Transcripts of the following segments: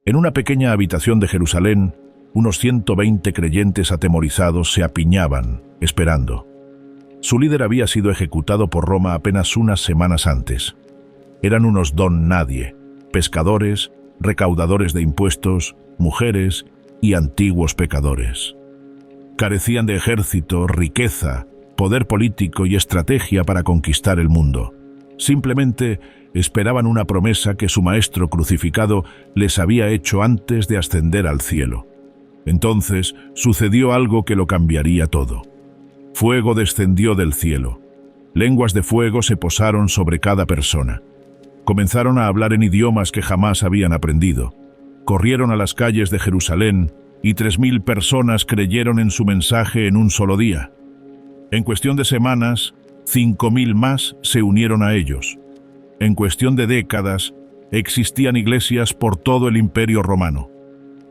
En una pequeña habitación de Jerusalén, unos 120 creyentes atemorizados se apiñaban, esperando. Su líder había sido ejecutado por Roma apenas unas semanas antes. Eran unos don nadie, pescadores, recaudadores de impuestos, mujeres y antiguos pecadores. Carecían de ejército, riqueza, poder político y estrategia para conquistar el mundo. Simplemente esperaban una promesa que su maestro crucificado les había hecho antes de ascender al cielo. Entonces sucedió algo que lo cambiaría todo. Fuego descendió del cielo. Lenguas de fuego se posaron sobre cada persona. Comenzaron a hablar en idiomas que jamás habían aprendido. Corrieron a las calles de Jerusalén y 3.000 personas creyeron en su mensaje en un solo día. En cuestión de semanas, 5.000 más se unieron a ellos. En cuestión de décadas, existían iglesias por todo el Imperio Romano.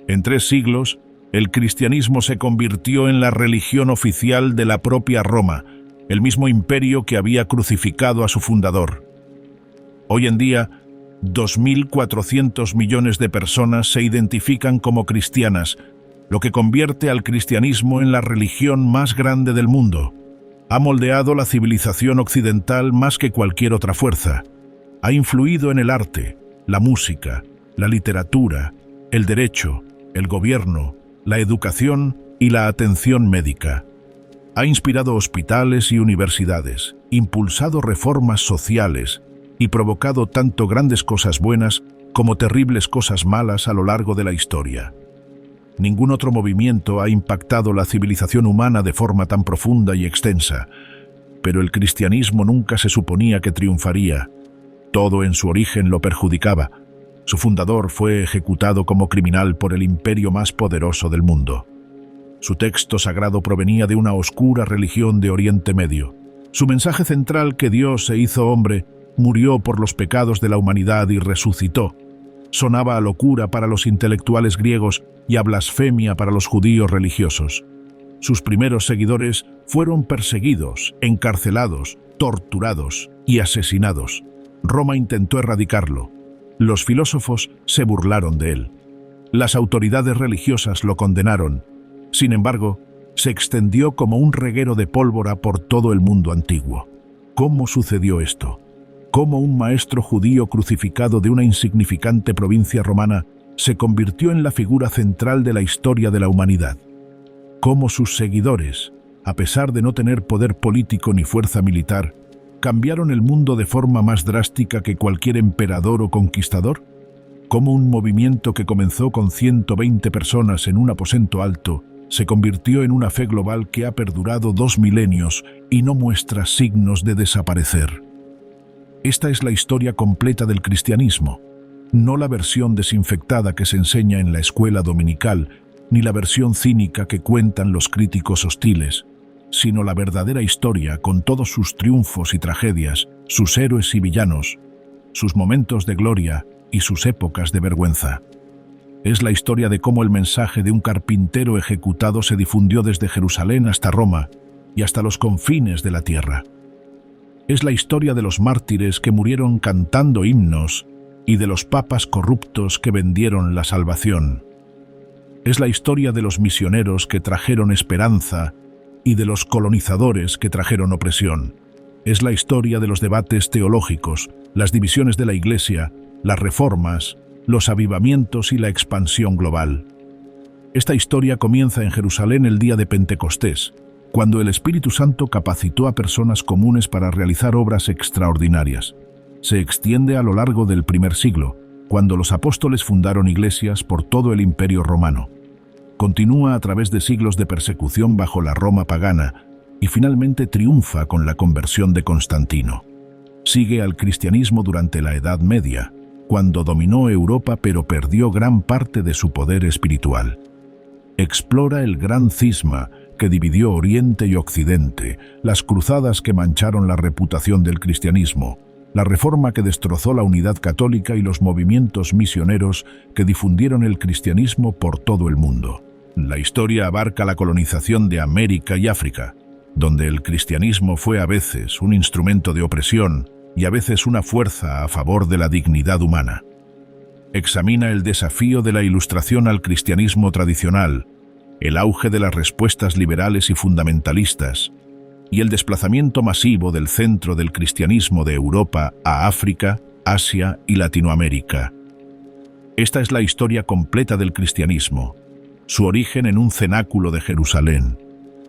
En 3 siglos, el cristianismo se convirtió en la religión oficial de la propia Roma, el mismo imperio que había crucificado a su fundador. Hoy en día, 2.400 millones de personas se identifican como cristianas, lo que convierte al cristianismo en la religión más grande del mundo. Ha moldeado la civilización occidental más que cualquier otra fuerza. Ha influido en el arte, la música, la literatura, el derecho, el gobierno, la educación y la atención médica. Ha inspirado hospitales y universidades, impulsado reformas sociales y provocado tanto grandes cosas buenas como terribles cosas malas a lo largo de la historia. Ningún otro movimiento ha impactado la civilización humana de forma tan profunda y extensa, pero el cristianismo nunca se suponía que triunfaría. Todo en su origen lo perjudicaba. Su fundador fue ejecutado como criminal por el imperio más poderoso del mundo. Su texto sagrado provenía de una oscura religión de Oriente Medio. Su mensaje central, que Dios se hizo hombre, murió por los pecados de la humanidad y resucitó. Sonaba a locura para los intelectuales griegos y a blasfemia para los judíos religiosos. Sus primeros seguidores fueron perseguidos, encarcelados, torturados y asesinados. Roma intentó erradicarlo. Los filósofos se burlaron de él. Las autoridades religiosas lo condenaron. Sin embargo, se extendió como un reguero de pólvora por todo el mundo antiguo. ¿Cómo sucedió esto? ¿Cómo un maestro judío crucificado de una insignificante provincia romana se convirtió en la figura central de la historia de la humanidad? ¿Cómo sus seguidores, a pesar de no tener poder político ni fuerza militar, cambiaron el mundo de forma más drástica que cualquier emperador o conquistador? ¿Cómo un movimiento que comenzó con 120 personas en un aposento alto se convirtió en una fe global que ha perdurado 2 milenios y no muestra signos de desaparecer? Esta es la historia completa del cristianismo, no la versión desinfectada que se enseña en la escuela dominical, ni la versión cínica que cuentan los críticos hostiles, sino la verdadera historia con todos sus triunfos y tragedias, sus héroes y villanos, sus momentos de gloria y sus épocas de vergüenza. Es la historia de cómo el mensaje de un carpintero ejecutado se difundió desde Jerusalén hasta Roma y hasta los confines de la tierra. Es la historia de los mártires que murieron cantando himnos y de los papas corruptos que vendieron la salvación. Es la historia de los misioneros que trajeron esperanza y de los colonizadores que trajeron opresión. Es la historia de los debates teológicos, las divisiones de la Iglesia, las reformas, los avivamientos y la expansión global. Esta historia comienza en Jerusalén el día de Pentecostés, cuando el Espíritu Santo capacitó a personas comunes para realizar obras extraordinarias. Se extiende a lo largo del primer siglo, cuando los apóstoles fundaron iglesias por todo el Imperio Romano. Continúa a través de siglos de persecución bajo la Roma pagana y finalmente triunfa con la conversión de Constantino. Sigue al cristianismo durante la Edad Media, cuando dominó Europa pero perdió gran parte de su poder espiritual. Explora el gran cisma que dividió Oriente y Occidente, las cruzadas que mancharon la reputación del cristianismo, la reforma que destrozó la unidad católica y los movimientos misioneros que difundieron el cristianismo por todo el mundo. La historia abarca la colonización de América y África, donde el cristianismo fue a veces un instrumento de opresión y a veces una fuerza a favor de la dignidad humana. examina el desafío de la Ilustración al cristianismo tradicional, el auge de las respuestas liberales y fundamentalistas, y el desplazamiento masivo del centro del cristianismo de Europa a África, Asia y Latinoamérica. Esta es la historia completa del cristianismo, su origen en un cenáculo de Jerusalén,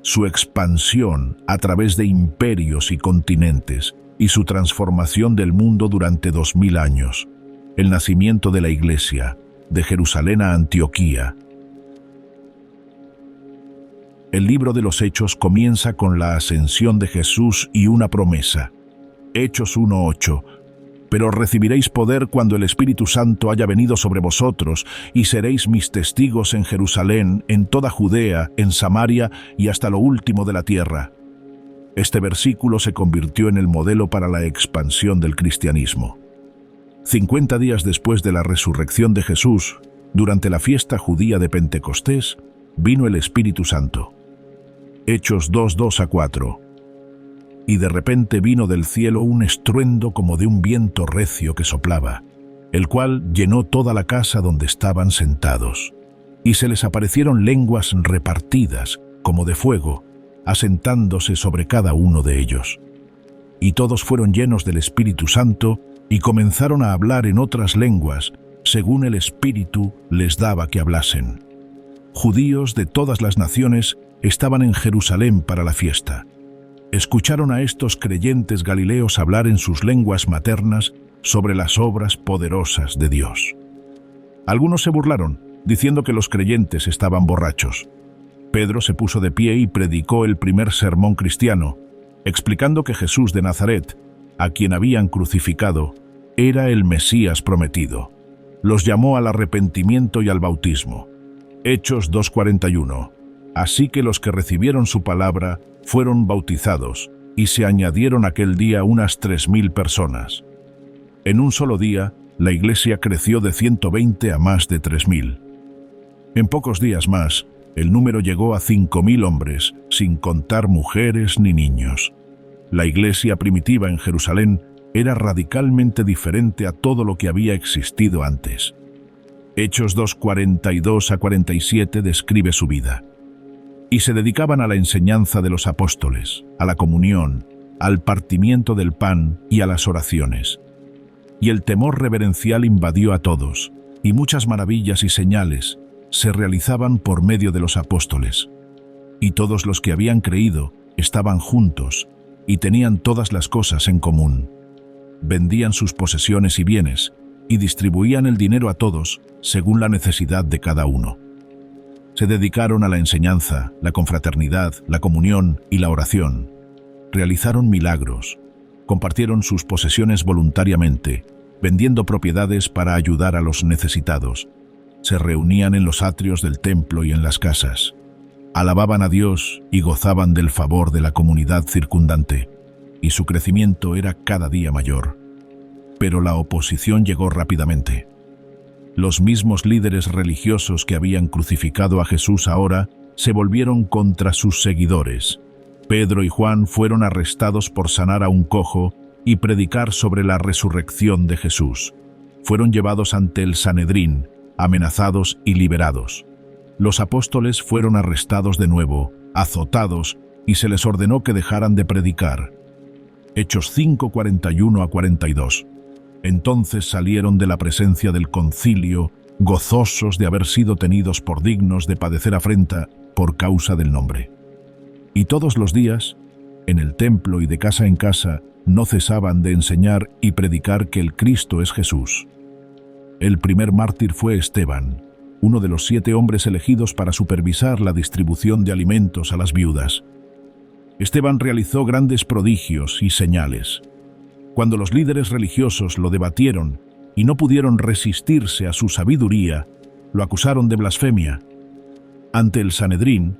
su expansión a través de imperios y continentes, y su transformación del mundo durante 2000 años, el nacimiento de la Iglesia, de Jerusalén a Antioquía. El libro de los Hechos comienza con la ascensión de Jesús y una promesa. Hechos 1:8. Pero recibiréis poder cuando el Espíritu Santo haya venido sobre vosotros, y seréis mis testigos en Jerusalén, en toda Judea, en Samaria y hasta lo último de la tierra. Este versículo se convirtió en el modelo para la expansión del cristianismo. 50 días después de la resurrección de Jesús, durante la fiesta judía de Pentecostés, vino el Espíritu Santo. Hechos 2:2-4. Y de repente vino del cielo un estruendo como de un viento recio que soplaba, el cual llenó toda la casa donde estaban sentados. Y se les aparecieron lenguas repartidas, como de fuego, asentándose sobre cada uno de ellos. Y todos fueron llenos del Espíritu Santo y comenzaron a hablar en otras lenguas, según el Espíritu les daba que hablasen. Judíos de todas las naciones estaban en Jerusalén para la fiesta. Escucharon a estos creyentes galileos hablar en sus lenguas maternas sobre las obras poderosas de Dios. Algunos se burlaron, diciendo que los creyentes estaban borrachos. Pedro se puso de pie y predicó el primer sermón cristiano, explicando que Jesús de Nazaret, a quien habían crucificado, era el Mesías prometido. Los llamó al arrepentimiento y al bautismo. Hechos 2:41. Así que los que recibieron su palabra fueron bautizados, y se añadieron aquel día unas 3000 personas. En un solo día, la iglesia creció de 120 a más de 3000. En pocos días más, el número llegó a 5000 hombres, sin contar mujeres ni niños. La iglesia primitiva en Jerusalén era radicalmente diferente a todo lo que había existido antes. Hechos 2:42-47 describe su vida. Y se dedicaban a la enseñanza de los apóstoles, a la comunión, al partimiento del pan y a las oraciones. Y el temor reverencial invadió a todos, y muchas maravillas y señales se realizaban por medio de los apóstoles. Y todos los que habían creído estaban juntos, y tenían todas las cosas en común. Vendían sus posesiones y bienes, y distribuían el dinero a todos, según la necesidad de cada uno. Se dedicaron a la enseñanza, la confraternidad, la comunión y la oración. Realizaron milagros, compartieron sus posesiones voluntariamente, vendiendo propiedades para ayudar a los necesitados. Se reunían en los atrios del templo y en las casas. Alababan a Dios y gozaban del favor de la comunidad circundante, y su crecimiento era cada día mayor. Pero la oposición llegó rápidamente. Los mismos líderes religiosos que habían crucificado a Jesús ahora se volvieron contra sus seguidores. Pedro y Juan fueron arrestados por sanar a un cojo y predicar sobre la resurrección de Jesús. Fueron llevados ante el Sanedrín, amenazados y liberados. Los apóstoles fueron arrestados de nuevo, azotados, y se les ordenó que dejaran de predicar. Hechos 5:41-42. Entonces salieron de la presencia del concilio, gozosos de haber sido tenidos por dignos de padecer afrenta por causa del nombre. Y todos los días, en el templo y de casa en casa, no cesaban de enseñar y predicar que el Cristo es Jesús. El primer mártir fue Esteban, uno de los 7 hombres elegidos para supervisar la distribución de alimentos a las viudas. Esteban realizó grandes prodigios y señales. Cuando los líderes religiosos lo debatieron y no pudieron resistirse a su sabiduría, lo acusaron de blasfemia. Ante el Sanedrín,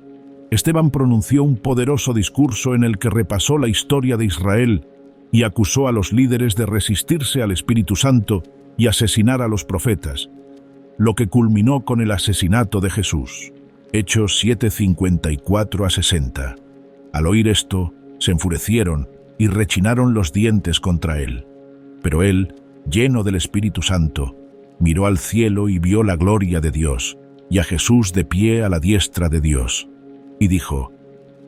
Esteban pronunció un poderoso discurso en el que repasó la historia de Israel y acusó a los líderes de resistirse al Espíritu Santo y asesinar a los profetas, lo que culminó con el asesinato de Jesús. Hechos 7:54-60. Al oír esto, se enfurecieron y rechinaron los dientes contra él. Pero él, lleno del Espíritu Santo, miró al cielo y vio la gloria de Dios, y a Jesús de pie a la diestra de Dios. Y dijo: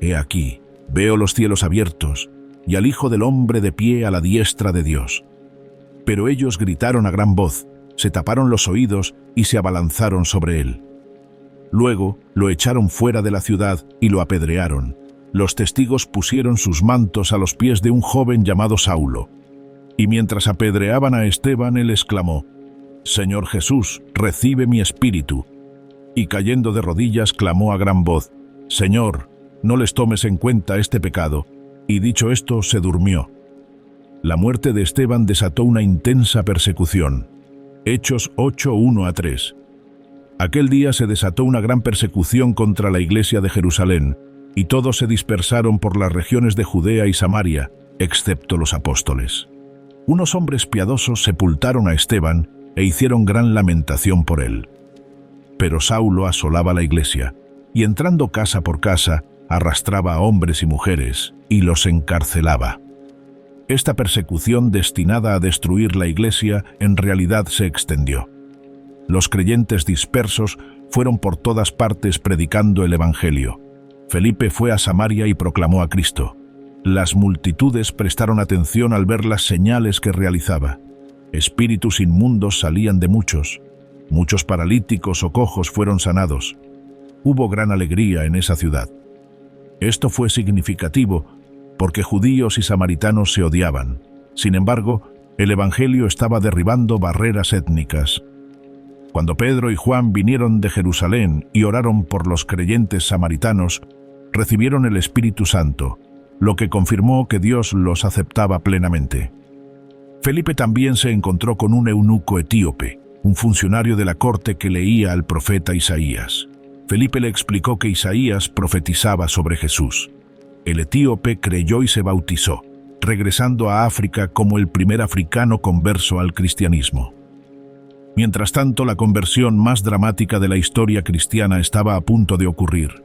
He aquí, veo los cielos abiertos, y al Hijo del Hombre de pie a la diestra de Dios. Pero ellos gritaron a gran voz, se taparon los oídos y se abalanzaron sobre él. Luego lo echaron fuera de la ciudad y lo apedrearon. Los testigos pusieron sus mantos a los pies de un joven llamado Saulo. Y mientras apedreaban a Esteban, él exclamó: Señor Jesús, recibe mi espíritu. Y cayendo de rodillas, clamó a gran voz: Señor, no les tomes en cuenta este pecado. Y dicho esto, se durmió. La muerte de Esteban desató una intensa persecución. Hechos 8, 1-3. Aquel día se desató una gran persecución contra la iglesia de Jerusalén, y todos se dispersaron por las regiones de Judea y Samaria, excepto los apóstoles. Unos hombres piadosos sepultaron a Esteban e hicieron gran lamentación por él. Pero Saulo asolaba la iglesia, y entrando casa por casa, arrastraba a hombres y mujeres, y los encarcelaba. Esta persecución destinada a destruir la iglesia en realidad se extendió. Los creyentes dispersos fueron por todas partes predicando el Evangelio. Felipe fue a Samaria y proclamó a Cristo. Las multitudes prestaron atención al ver las señales que realizaba. Espíritus inmundos salían de muchos. Muchos paralíticos o cojos fueron sanados. Hubo gran alegría en esa ciudad. Esto fue significativo porque judíos y samaritanos se odiaban. Sin embargo, el Evangelio estaba derribando barreras étnicas. Cuando Pedro y Juan vinieron de Jerusalén y oraron por los creyentes samaritanos, recibieron el Espíritu Santo, lo que confirmó que Dios los aceptaba plenamente. Felipe también se encontró con un eunuco etíope, un funcionario de la corte que leía al profeta Isaías. Felipe le explicó que Isaías profetizaba sobre Jesús. El etíope creyó y se bautizó, regresando a África como el primer africano converso al cristianismo. Mientras tanto, la conversión más dramática de la historia cristiana estaba a punto de ocurrir.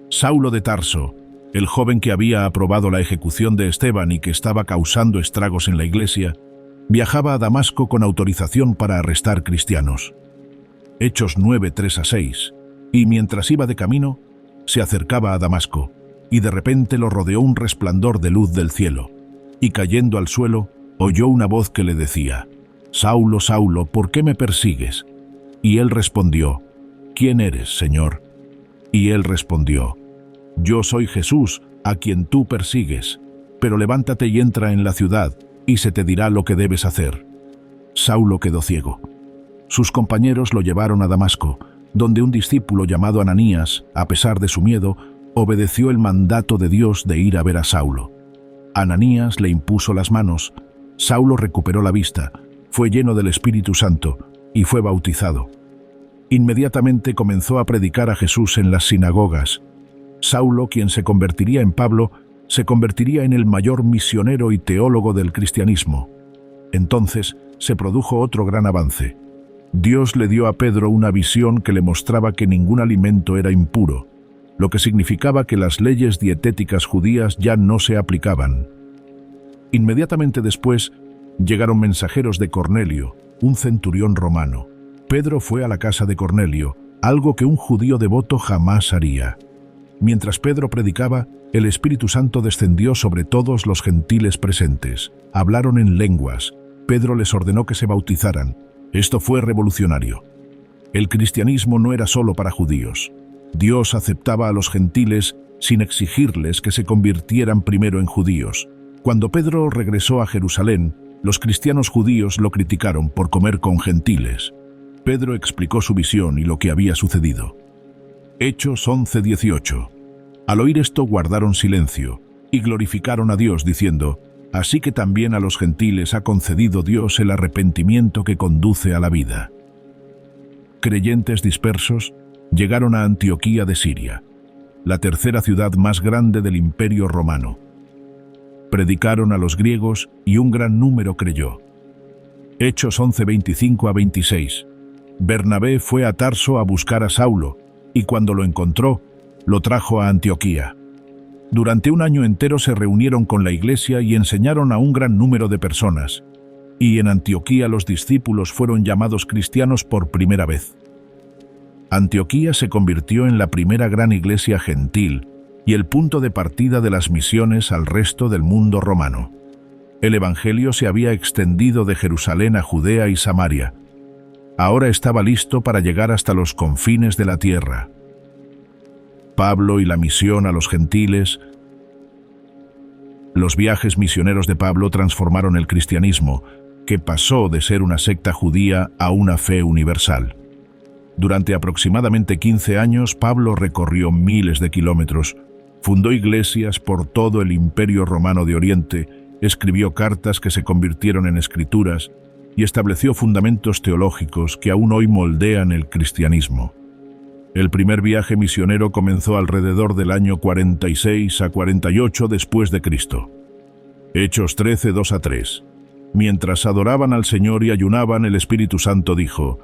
Saulo de Tarso, el joven que había aprobado la ejecución de Esteban y que estaba causando estragos en la iglesia, viajaba a Damasco con autorización para arrestar cristianos. Hechos 9, 3-6. Y mientras iba de camino, se acercaba a Damasco, y de repente lo rodeó un resplandor de luz del cielo, y cayendo al suelo, oyó una voz que le decía: Saulo, Saulo, ¿por qué me persigues? Y él respondió: ¿Quién eres, Señor? Y él respondió: Yo soy Jesús, a quien tú persigues, pero levántate y entra en la ciudad, y se te dirá lo que debes hacer. Saulo quedó ciego. Sus compañeros lo llevaron a Damasco, donde un discípulo llamado Ananías, a pesar de su miedo, obedeció el mandato de Dios de ir a ver a Saulo. Ananías le impuso las manos. Saulo recuperó la vista, fue lleno del Espíritu Santo y fue bautizado. Inmediatamente comenzó a predicar a Jesús en las sinagogas. Saulo, quien se convertiría en Pablo, se convertiría en el mayor misionero y teólogo del cristianismo. Entonces se produjo otro gran avance. Dios le dio a Pedro una visión que le mostraba que ningún alimento era impuro, lo que significaba que las leyes dietéticas judías ya no se aplicaban. Inmediatamente después, llegaron mensajeros de Cornelio, un centurión romano. Pedro fue a la casa de Cornelio, algo que un judío devoto jamás haría. Mientras Pedro predicaba, el Espíritu Santo descendió sobre todos los gentiles presentes. Hablaron en lenguas. Pedro les ordenó que se bautizaran. Esto fue revolucionario. El cristianismo no era solo para judíos. Dios aceptaba a los gentiles sin exigirles que se convirtieran primero en judíos. Cuando Pedro regresó a Jerusalén, los cristianos judíos lo criticaron por comer con gentiles. Pedro explicó su visión y lo que había sucedido. Hechos 11:18. Al oír esto guardaron silencio y glorificaron a Dios diciendo: Así que también a los gentiles ha concedido Dios el arrepentimiento que conduce a la vida. Creyentes dispersos llegaron a Antioquía de Siria, la tercera ciudad más grande del Imperio Romano. Predicaron a los griegos y un gran número creyó. Hechos 11:25-26. Bernabé fue a Tarso a buscar a Saulo, y cuando lo encontró, lo trajo a Antioquía. Durante un año entero se reunieron con la iglesia y enseñaron a un gran número de personas. y en Antioquía los discípulos fueron llamados cristianos por primera vez. Antioquía se convirtió en la primera gran iglesia gentil y el punto de partida de las misiones al resto del mundo romano. El evangelio se había extendido de Jerusalén a Judea y Samaria. Ahora estaba listo para llegar hasta los confines de la tierra. Pablo y la misión a los gentiles. Los viajes misioneros de Pablo transformaron el cristianismo, que pasó de ser una secta judía a una fe universal. Durante aproximadamente 15 años, Pablo recorrió miles de kilómetros, fundó iglesias por todo el Imperio Romano de Oriente, escribió cartas que se convirtieron en escrituras y estableció fundamentos teológicos que aún hoy moldean el cristianismo. El primer viaje misionero comenzó alrededor del año 46 a 48 después de Cristo. Hechos 13, 2-3. Mientras adoraban al Señor y ayunaban, el Espíritu Santo dijo: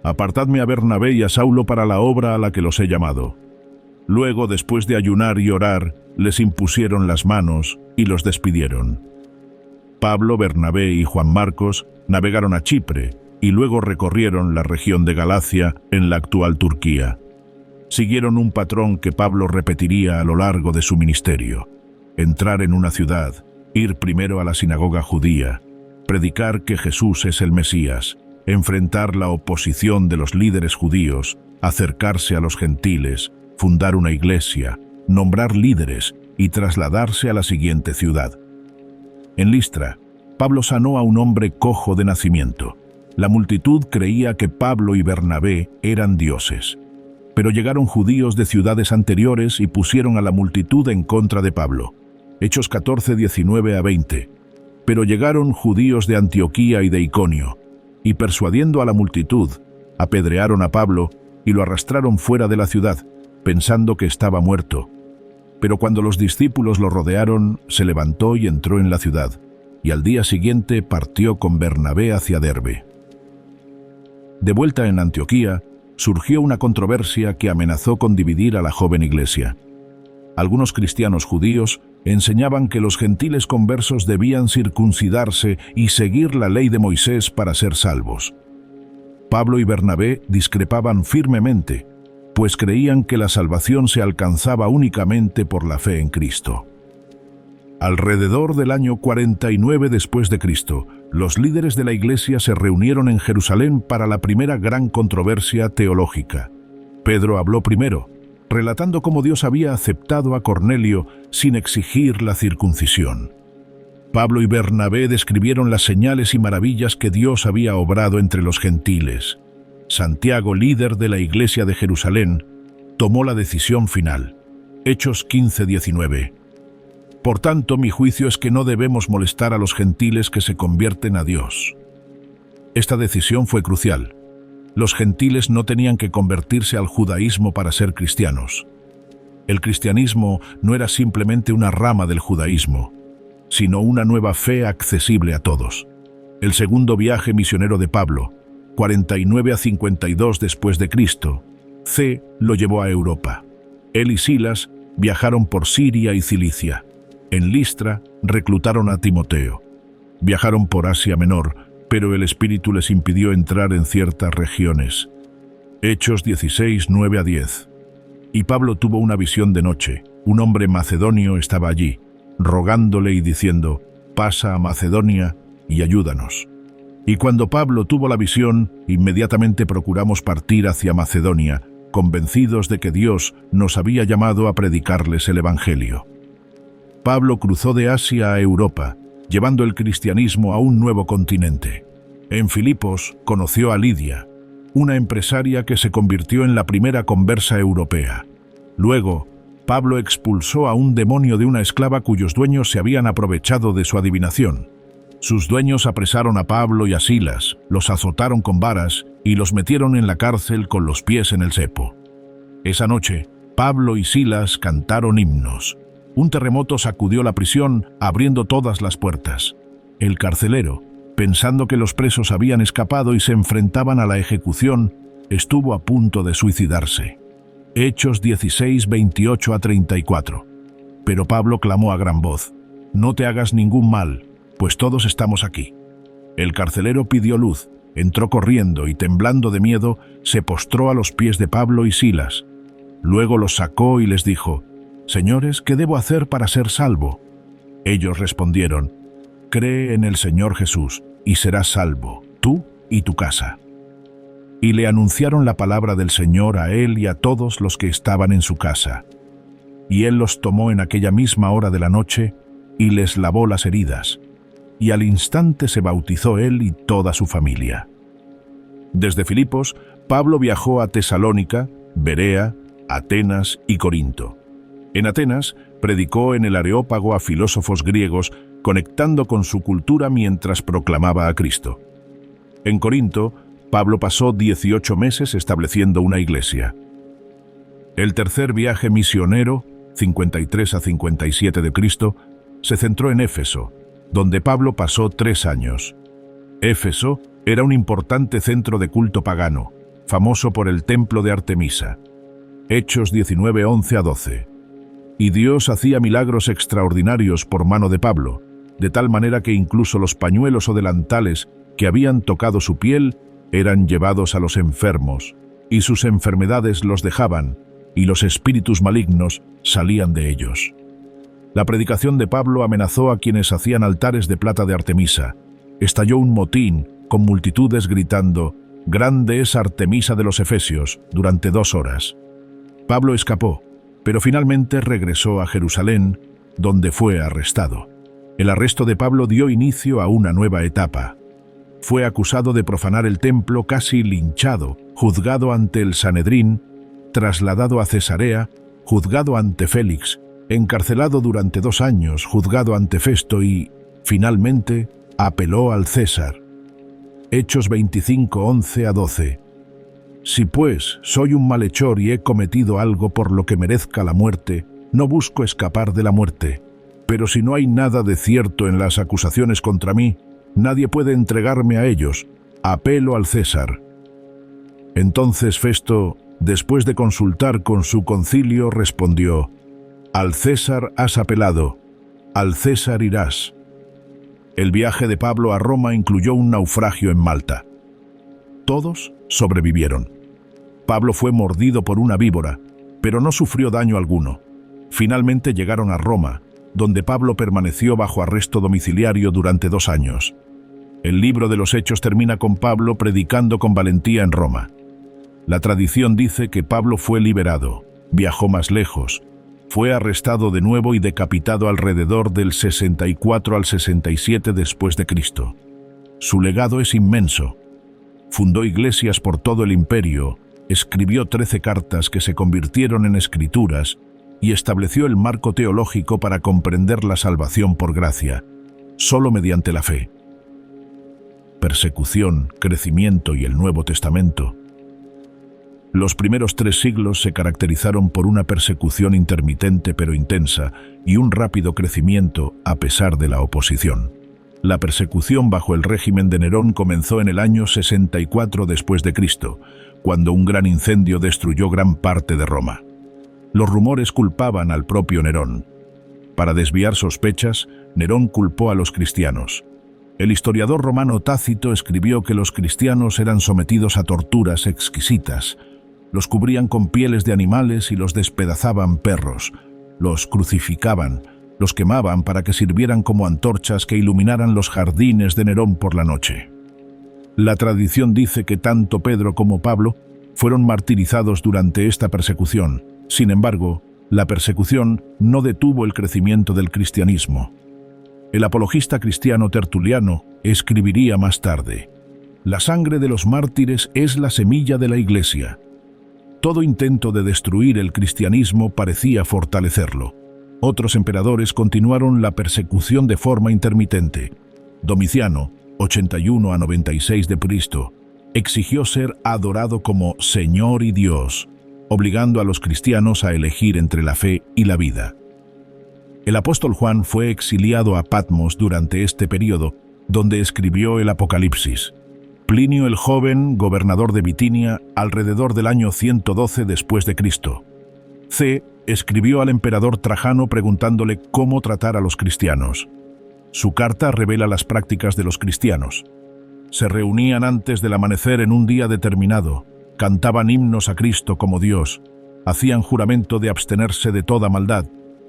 «Apartadme a Bernabé y a Saulo para la obra a la que los he llamado». Luego, después de ayunar y orar, les impusieron las manos y los despidieron. Pablo, Bernabé y Juan Marcos navegaron a Chipre y luego recorrieron la región de Galacia en la actual Turquía. Siguieron un patrón que Pablo repetiría a lo largo de su ministerio: entrar en una ciudad, ir primero a la sinagoga judía, predicar que Jesús es el Mesías, enfrentar la oposición de los líderes judíos, acercarse a los gentiles, fundar una iglesia, nombrar líderes y trasladarse a la siguiente ciudad. En Listra, Pablo sanó a un hombre cojo de nacimiento. La multitud creía que Pablo y Bernabé eran dioses. Pero llegaron judíos de ciudades anteriores y pusieron a la multitud en contra de Pablo. Hechos 14, 19-20. Pero llegaron judíos de Antioquía y de Iconio, y persuadiendo a la multitud, apedrearon a Pablo y lo arrastraron fuera de la ciudad, pensando que estaba muerto. Pero cuando los discípulos lo rodearon, se levantó y entró en la ciudad, y al día siguiente partió con Bernabé hacia Derbe. De vuelta en Antioquía, surgió una controversia que amenazó con dividir a la joven iglesia. Algunos cristianos judíos enseñaban que los gentiles conversos debían circuncidarse y seguir la ley de Moisés para ser salvos. Pablo y Bernabé discrepaban firmemente, pues creían que la salvación se alcanzaba únicamente por la fe en Cristo. Alrededor del año 49 después de Cristo, los líderes de la iglesia se reunieron en Jerusalén para la primera gran controversia teológica. Pedro habló primero, relatando cómo Dios había aceptado a Cornelio sin exigir la circuncisión. Pablo y Bernabé describieron las señales y maravillas que Dios había obrado entre los gentiles. Santiago, líder de la iglesia de Jerusalén, tomó la decisión final. Hechos 15, 19. Por tanto, mi juicio es que no debemos molestar a los gentiles que se convierten a Dios. Esta decisión fue crucial. Los gentiles no tenían que convertirse al judaísmo para ser cristianos. El cristianismo no era simplemente una rama del judaísmo, sino una nueva fe accesible a todos. El segundo viaje misionero de Pablo, 49 a 52 después de Cristo, lo llevó a Europa. Él y Silas viajaron por Siria y Cilicia. En Listra reclutaron a Timoteo. Viajaron por Asia Menor, pero el Espíritu les impidió entrar en ciertas regiones. Hechos 16, 9-10. Y Pablo tuvo una visión de noche. Un hombre macedonio estaba allí, rogándole y diciendo: «Pasa a Macedonia y ayúdanos». Y cuando Pablo tuvo la visión, inmediatamente procuramos partir hacia Macedonia, convencidos de que Dios nos había llamado a predicarles el Evangelio. Pablo cruzó de Asia a Europa, llevando el cristianismo a un nuevo continente. En Filipos conoció a Lidia, una empresaria que se convirtió en la primera conversa europea. Luego, Pablo expulsó a un demonio de una esclava cuyos dueños se habían aprovechado de su adivinación. Sus dueños apresaron a Pablo y a Silas, los azotaron con varas y los metieron en la cárcel con los pies en el cepo. Esa noche, Pablo y Silas cantaron himnos. Un terremoto sacudió la prisión, abriendo todas las puertas. El carcelero, pensando que los presos habían escapado y se enfrentaban a la ejecución, estuvo a punto de suicidarse. Hechos 16, 28-34. Pero Pablo clamó a gran voz: «No te hagas ningún mal, pues todos estamos aquí». El carcelero pidió luz, entró corriendo y, temblando de miedo, se postró a los pies de Pablo y Silas. Luego los sacó y les dijo: «Señores, ¿qué debo hacer para ser salvo?». Ellos respondieron: «Cree en el Señor Jesús, y serás salvo, tú y tu casa». Y le anunciaron la palabra del Señor a él y a todos los que estaban en su casa. Y él los tomó en aquella misma hora de la noche y les lavó las heridas, y al instante se bautizó él y toda su familia. Desde Filipos, Pablo viajó a Tesalónica, Berea, Atenas y Corinto. En Atenas, predicó en el Areópago a filósofos griegos, conectando con su cultura mientras proclamaba a Cristo. En Corinto, Pablo pasó 18 meses estableciendo una iglesia. El tercer viaje misionero, 53 a 57 de Cristo, se centró en Éfeso, donde Pablo pasó 3 años. Éfeso era un importante centro de culto pagano, famoso por el templo de Artemisa. Hechos 19, 11 a 12. Y Dios hacía milagros extraordinarios por mano de Pablo, de tal manera que incluso los pañuelos o delantales que habían tocado su piel eran llevados a los enfermos, y sus enfermedades los dejaban, y los espíritus malignos salían de ellos. La predicación de Pablo amenazó a quienes hacían altares de plata de Artemisa. Estalló un motín, con multitudes gritando: «Grande es Artemisa de los Efesios», durante 2 horas. Pablo escapó, pero finalmente regresó a Jerusalén, donde fue arrestado. El arresto de Pablo dio inicio a una nueva etapa. Fue acusado de profanar el templo, casi linchado, juzgado ante el Sanedrín, trasladado a Cesarea, juzgado ante Félix, encarcelado durante 2 años, juzgado ante Festo y, finalmente, apeló al César. Hechos 25, 11 a 12. Si pues soy un malhechor y he cometido algo por lo que merezca la muerte, no busco escapar de la muerte. Pero si no hay nada de cierto en las acusaciones contra mí, nadie puede entregarme a ellos. Apelo al César. Entonces Festo, después de consultar con su concilio, respondió: «Al César has apelado, al César irás». El viaje de Pablo a Roma incluyó un naufragio en Malta. Todos sobrevivieron. Pablo fue mordido por una víbora, pero no sufrió daño alguno. Finalmente llegaron a Roma, donde Pablo permaneció bajo arresto domiciliario durante 2 años. El libro de los Hechos termina con Pablo predicando con valentía en Roma. La tradición dice que Pablo fue liberado, viajó más lejos, fue arrestado de nuevo y decapitado alrededor del 64 al 67 después de Cristo. Su legado es inmenso. Fundó iglesias por todo el imperio, escribió 13 cartas que se convirtieron en escrituras y estableció el marco teológico para comprender la salvación por gracia, solo mediante la fe. Persecución, crecimiento y el Nuevo Testamento. Los primeros 3 siglos se caracterizaron por una persecución intermitente pero intensa y un rápido crecimiento a pesar de la oposición. La persecución bajo el régimen de Nerón comenzó en el año 64 después de Cristo, cuando un gran incendio destruyó gran parte de Roma. Los rumores culpaban al propio Nerón. Para desviar sospechas, Nerón culpó a los cristianos. El historiador romano Tácito escribió que los cristianos eran sometidos a torturas exquisitas. Los cubrían con pieles de animales y los despedazaban perros. Los crucificaban, los quemaban para que sirvieran como antorchas que iluminaran los jardines de Nerón por la noche. La tradición dice que tanto Pedro como Pablo fueron martirizados durante esta persecución. Sin embargo, la persecución no detuvo el crecimiento del cristianismo. El apologista cristiano Tertuliano escribiría más tarde: «La sangre de los mártires es la semilla de la Iglesia». Todo intento de destruir el cristianismo parecía fortalecerlo. Otros emperadores continuaron la persecución de forma intermitente. Domiciano, 81 a 96 de Cristo, exigió ser adorado como Señor y Dios, obligando a los cristianos a elegir entre la fe y la vida. El apóstol Juan fue exiliado a Patmos durante este periodo, donde escribió el Apocalipsis. Plinio el Joven, gobernador de Bitinia, alrededor del año 112 después de Cristo. C. escribió al emperador Trajano preguntándole cómo tratar a los cristianos. Su carta revela las prácticas de los cristianos. Se reunían antes del amanecer en un día determinado, cantaban himnos a Cristo como Dios, hacían juramento de abstenerse de toda maldad,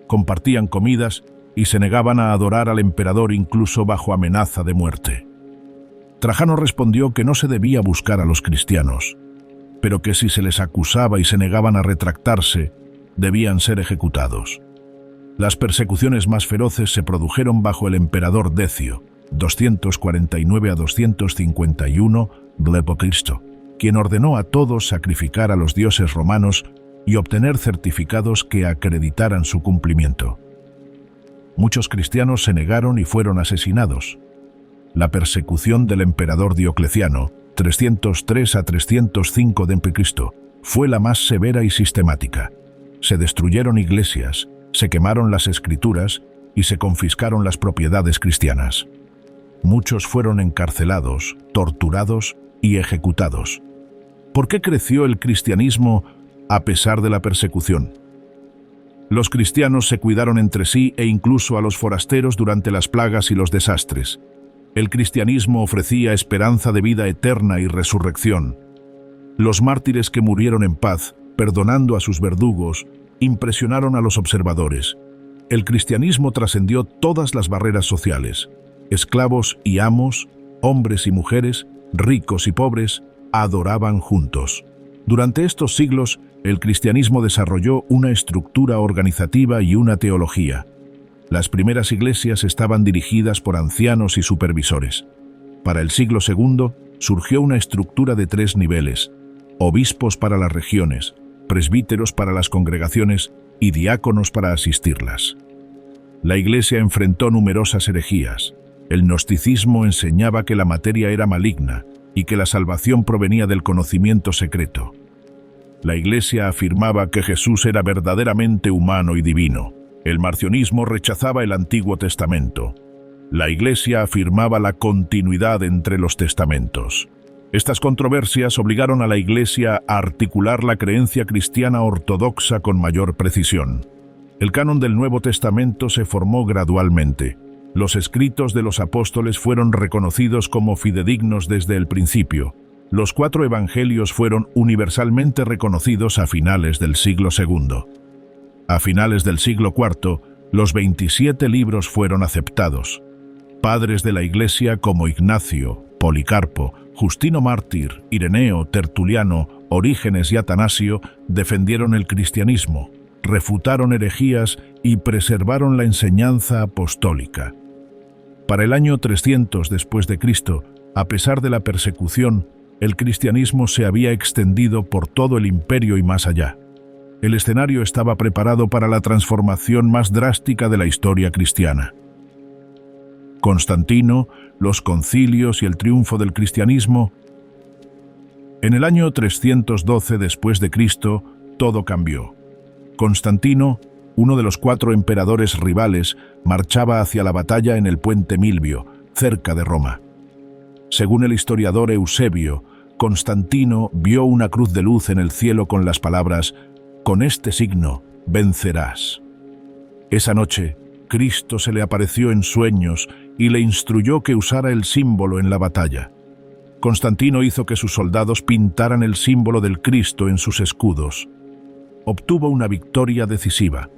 compartían comidas y se negaban a adorar al emperador incluso bajo amenaza de muerte. Trajano respondió que no se debía buscar a los cristianos, pero que si se les acusaba y se negaban a retractarse, debían ser ejecutados. Las persecuciones más feroces se produjeron bajo el emperador Decio, 249 a 251 d.C., quien ordenó a todos sacrificar a los dioses romanos y obtener certificados que acreditaran su cumplimiento. Muchos cristianos se negaron y fueron asesinados. La persecución del emperador Diocleciano, 303 a 305 d.C., fue la más severa y sistemática. Se destruyeron iglesias, se quemaron las escrituras y se confiscaron las propiedades cristianas. Muchos fueron encarcelados, torturados y ejecutados. ¿Por qué creció el cristianismo a pesar de la persecución? Los cristianos se cuidaron entre sí e incluso a los forasteros durante las plagas y los desastres. El cristianismo ofrecía esperanza de vida eterna y resurrección. Los mártires que murieron en paz, perdonando a sus verdugos, impresionaron a los observadores. El cristianismo trascendió todas las barreras sociales. Esclavos y amos, hombres y mujeres, ricos y pobres, adoraban juntos. Durante estos siglos, el cristianismo desarrolló una estructura organizativa y una teología. Las primeras iglesias estaban dirigidas por ancianos y supervisores. Para el siglo II surgió una estructura de 3 niveles: obispos para las regiones, presbíteros para las congregaciones y diáconos para asistirlas. La Iglesia enfrentó numerosas herejías. El gnosticismo enseñaba que la materia era maligna y que la salvación provenía del conocimiento secreto. La Iglesia afirmaba que Jesús era verdaderamente humano y divino. El marcionismo rechazaba el Antiguo Testamento. La Iglesia afirmaba la continuidad entre los testamentos. Estas controversias obligaron a la Iglesia a articular la creencia cristiana ortodoxa con mayor precisión. El canon del Nuevo Testamento se formó gradualmente. Los escritos de los apóstoles fueron reconocidos como fidedignos desde el principio. Los 4 evangelios fueron universalmente reconocidos a finales del siglo II. A finales del siglo IV, los 27 libros fueron aceptados. Padres de la Iglesia como Ignacio, Policarpo, Justino Mártir, Ireneo, Tertuliano, Orígenes y Atanasio defendieron el cristianismo, refutaron herejías y preservaron la enseñanza apostólica. Para el año 300 después de Cristo, a pesar de la persecución, el cristianismo se había extendido por todo el imperio y más allá. El escenario estaba preparado para la transformación más drástica de la historia cristiana. Constantino, los concilios y el triunfo del cristianismo. En el año 312 después de Cristo, todo cambió. Constantino, uno de los 4 emperadores rivales, marchaba hacia la batalla en el puente Milvio, cerca de Roma. Según el historiador Eusebio, Constantino vio una cruz de luz en el cielo con las palabras: «Con este signo vencerás». Esa noche, Cristo se le apareció en sueños y le instruyó que usara el símbolo en la batalla. Constantino hizo que sus soldados pintaran el símbolo del Cristo en sus escudos. Obtuvo una victoria decisiva.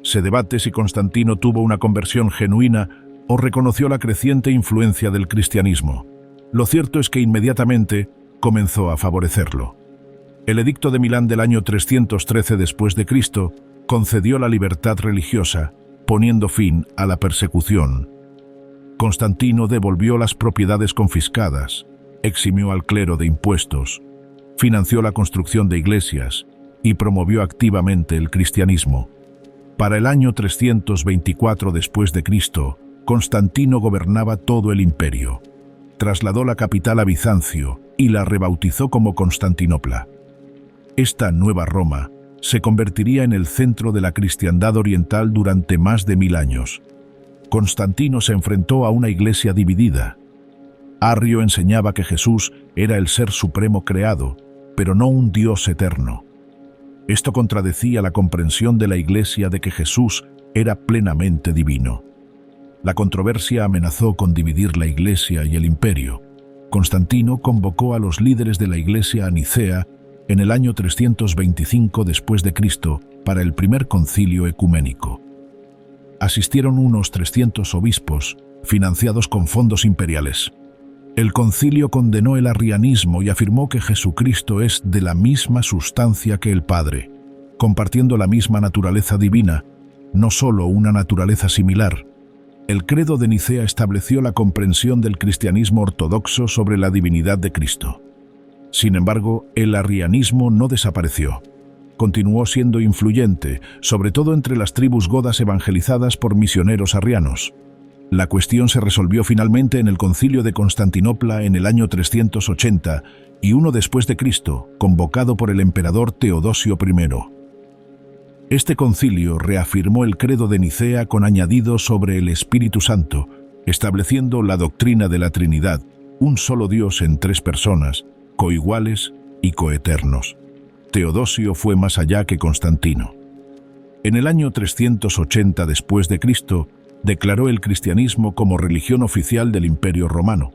Se debate si Constantino tuvo una conversión genuina o reconoció la creciente influencia del cristianismo. Lo cierto es que inmediatamente comenzó a favorecerlo. El Edicto de Milán del año 313 después de Cristo concedió la libertad religiosa, poniendo fin a la persecución. Constantino devolvió las propiedades confiscadas, eximió al clero de impuestos, financió la construcción de iglesias y promovió activamente el cristianismo. Para el año 324 después de Cristo, Constantino gobernaba todo el imperio. Trasladó la capital a Bizancio y la rebautizó como Constantinopla. Esta nueva Roma se convertiría en el centro de la cristiandad oriental durante más de 1000 años. Constantino se enfrentó a una iglesia dividida. Arrio enseñaba que Jesús era el ser supremo creado, pero no un Dios eterno. Esto contradecía la comprensión de la Iglesia de que Jesús era plenamente divino. La controversia amenazó con dividir la Iglesia y el imperio. Constantino convocó a los líderes de la Iglesia a Nicea en el año 325 después de Cristo para el primer concilio ecuménico. Asistieron unos 300 obispos, financiados con fondos imperiales. El concilio condenó el arrianismo y afirmó que Jesucristo es de la misma sustancia que el Padre, compartiendo la misma naturaleza divina, no solo una naturaleza similar. El credo de Nicea estableció la comprensión del cristianismo ortodoxo sobre la divinidad de Cristo. Sin embargo, el arrianismo no desapareció. Continuó siendo influyente, sobre todo entre las tribus godas evangelizadas por misioneros arrianos. La cuestión se resolvió finalmente en el Concilio de Constantinopla en el año 380 y uno después de Cristo, convocado por el emperador Teodosio I. Este concilio reafirmó el credo de Nicea con añadidos sobre el Espíritu Santo, estableciendo la doctrina de la Trinidad, un solo Dios en tres personas, coiguales y coeternos. Teodosio fue más allá que Constantino. En el año 380 después de Cristo, declaró el cristianismo como religión oficial del Imperio Romano.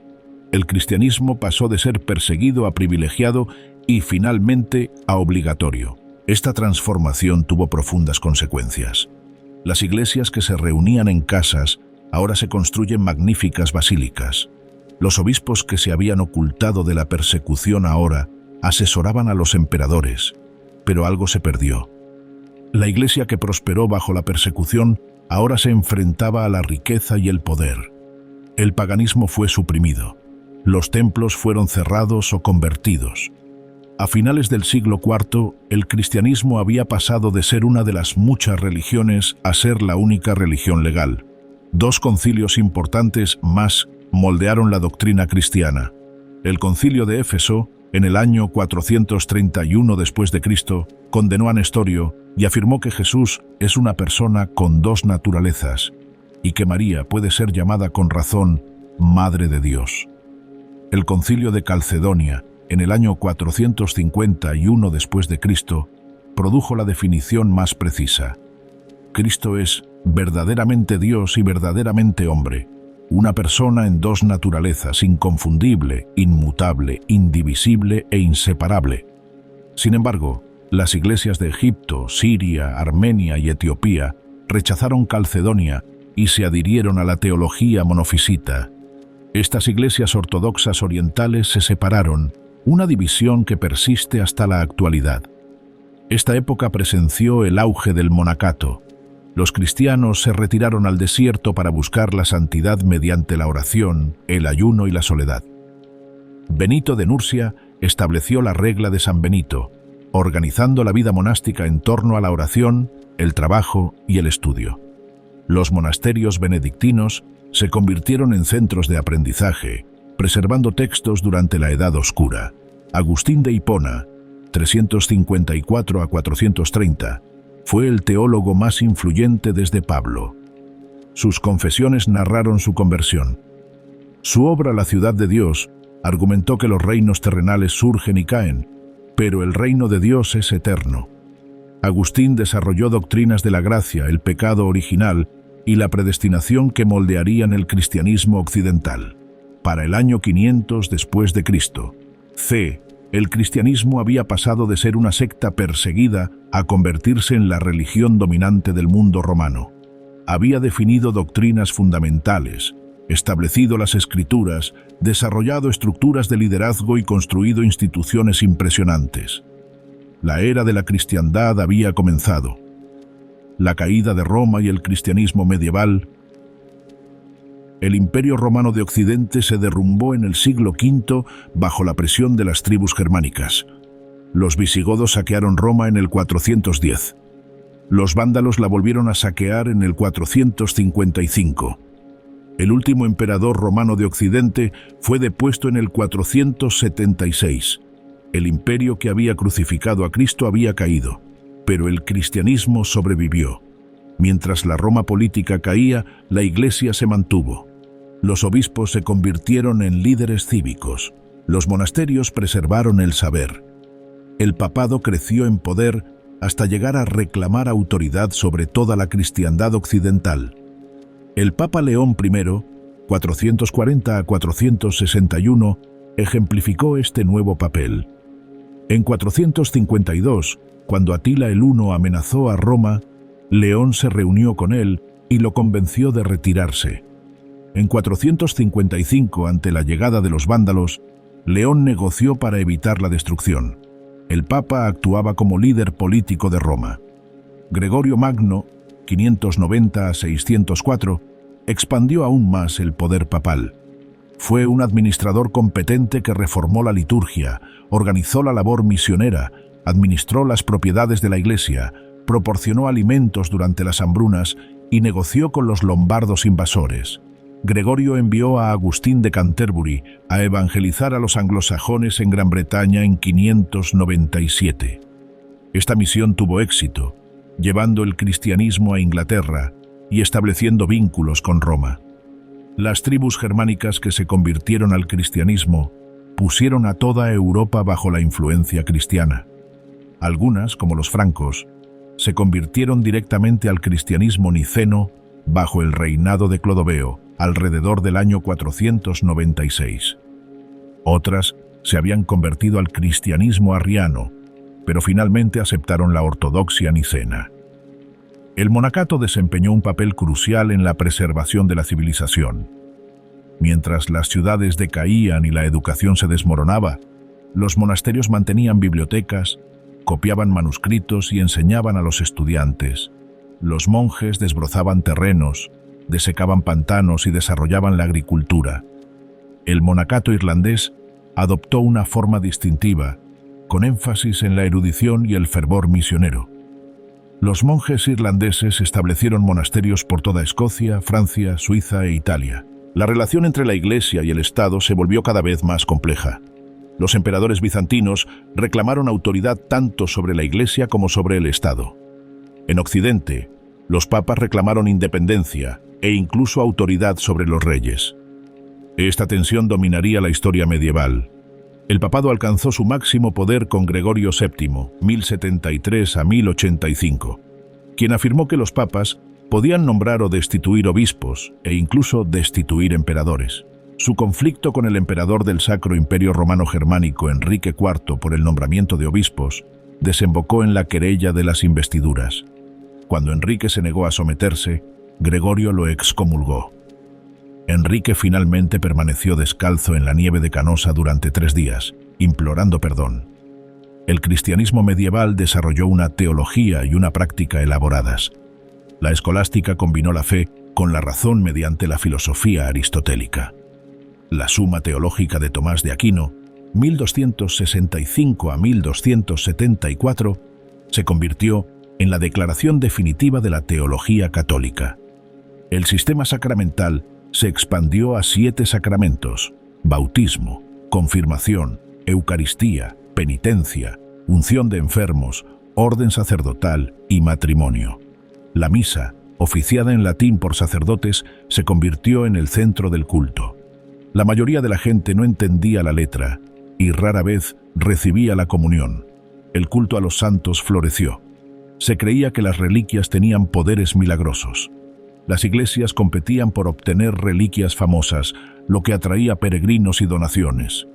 El cristianismo pasó de ser perseguido a privilegiado y finalmente a obligatorio. Esta transformación tuvo profundas consecuencias. Las iglesias que se reunían en casas ahora se construyen magníficas basílicas. Los obispos que se habían ocultado de la persecución ahora asesoraban a los emperadores, pero algo se perdió. La iglesia que prosperó bajo la persecución ahora se enfrentaba a la riqueza y el poder. El paganismo fue suprimido. Los templos fueron cerrados o convertidos. A finales del siglo IV, el cristianismo había pasado de ser una de las muchas religiones a ser la única religión legal. Dos concilios importantes más moldearon la doctrina cristiana. El concilio de Éfeso, en el año 431 después de Cristo, condenó a Nestorio y afirmó que Jesús es una persona con dos naturalezas y que María puede ser llamada con razón Madre de Dios. El concilio de Calcedonia, en el año 451 después de Cristo, produjo la definición más precisa. Cristo es verdaderamente Dios y verdaderamente hombre, una persona en dos naturalezas, inconfundible, inmutable, indivisible e inseparable. Sin embargo, las iglesias de Egipto, Siria, Armenia y Etiopía rechazaron Calcedonia y se adhirieron a la teología monofisita. Estas iglesias ortodoxas orientales se separaron, una división que persiste hasta la actualidad. Esta época presenció el auge del monacato. Los cristianos se retiraron al desierto para buscar la santidad mediante la oración, el ayuno y la soledad. Benito de Nursia estableció la regla de San Benito, organizando la vida monástica en torno a la oración, el trabajo y el estudio. Los monasterios benedictinos se convirtieron en centros de aprendizaje, preservando textos durante la Edad Oscura. Agustín de Hipona, 354 a 430, fue el teólogo más influyente desde Pablo. Sus confesiones narraron su conversión. Su obra La ciudad de Dios argumentó que los reinos terrenales surgen y caen, pero el reino de Dios es eterno. Agustín desarrolló doctrinas de la gracia, el pecado original y la predestinación que moldearían el cristianismo occidental. Para el año 500 después de Cristo, el cristianismo había pasado de ser una secta perseguida a convertirse en la religión dominante del mundo romano. Había definido doctrinas fundamentales, establecido las escrituras, desarrollado estructuras de liderazgo y construido instituciones impresionantes. La era de la cristiandad había comenzado. La caída de Roma y el cristianismo medieval. El Imperio Romano de Occidente se derrumbó en el siglo V bajo la presión de las tribus germánicas. Los visigodos saquearon Roma en el 410. Los vándalos la volvieron a saquear en el 455. El último emperador romano de Occidente fue depuesto en el 476. El imperio que había crucificado a Cristo había caído, pero el cristianismo sobrevivió. Mientras la Roma política caía, la Iglesia se mantuvo. Los obispos se convirtieron en líderes cívicos. Los monasterios preservaron el saber. El papado creció en poder hasta llegar a reclamar autoridad sobre toda la cristiandad occidental. El Papa León I, 440 a 461, ejemplificó este nuevo papel. En 452, cuando Atila el Huno amenazó a Roma, León se reunió con él y lo convenció de retirarse. En 455, ante la llegada de los vándalos, León negoció para evitar la destrucción. El Papa actuaba como líder político de Roma. Gregorio Magno, 590 a 604, expandió aún más el poder papal. Fue un administrador competente que reformó la liturgia, organizó la labor misionera, administró las propiedades de la Iglesia, proporcionó alimentos durante las hambrunas y negoció con los lombardos invasores. Gregorio envió a Agustín de Canterbury a evangelizar a los anglosajones en Gran Bretaña en 597. Esta misión tuvo éxito, llevando el cristianismo a Inglaterra y estableciendo vínculos con Roma. Las tribus germánicas que se convirtieron al cristianismo pusieron a toda Europa bajo la influencia cristiana. Algunas, como los francos, se convirtieron directamente al cristianismo niceno bajo el reinado de Clodoveo, alrededor del año 496. Otras se habían convertido al cristianismo arriano, pero finalmente aceptaron la ortodoxia nicena. El monacato desempeñó un papel crucial en la preservación de la civilización. Mientras las ciudades decaían y la educación se desmoronaba, los monasterios mantenían bibliotecas, copiaban manuscritos y enseñaban a los estudiantes. Los monjes desbrozaban terrenos, desecaban pantanos y desarrollaban la agricultura. El monacato irlandés adoptó una forma distintiva, con énfasis en la erudición y el fervor misionero. Los monjes irlandeses establecieron monasterios por toda Escocia, Francia, Suiza e Italia. La relación entre la Iglesia y el Estado se volvió cada vez más compleja. Los emperadores bizantinos reclamaron autoridad tanto sobre la Iglesia como sobre el Estado. En Occidente, los papas reclamaron independencia e incluso autoridad sobre los reyes. Esta tensión dominaría la historia medieval. El papado alcanzó su máximo poder con Gregorio VII, 1073 a 1085, quien afirmó que los papas podían nombrar o destituir obispos e incluso destituir emperadores. Su conflicto con el emperador del Sacro Imperio Romano Germánico, Enrique IV, por el nombramiento de obispos, desembocó en la querella de las investiduras. Cuando Enrique se negó a someterse, Gregorio lo excomulgó. Enrique finalmente permaneció descalzo en la nieve de Canosa durante 3 días, implorando perdón. El cristianismo medieval desarrolló una teología y una práctica elaboradas. La escolástica combinó la fe con la razón mediante la filosofía aristotélica. La Suma Teológica de Tomás de Aquino, 1265 a 1274, se convirtió en la declaración definitiva de la teología católica. El sistema sacramental se expandió a 7 sacramentos: bautismo, confirmación, Eucaristía, penitencia, unción de enfermos, orden sacerdotal y matrimonio. La misa, oficiada en latín por sacerdotes, se convirtió en el centro del culto. La mayoría de la gente no entendía la letra y rara vez recibía la comunión. El culto a los santos floreció. Se creía que las reliquias tenían poderes milagrosos. Las iglesias competían por obtener reliquias famosas, lo que atraía peregrinos y donaciones.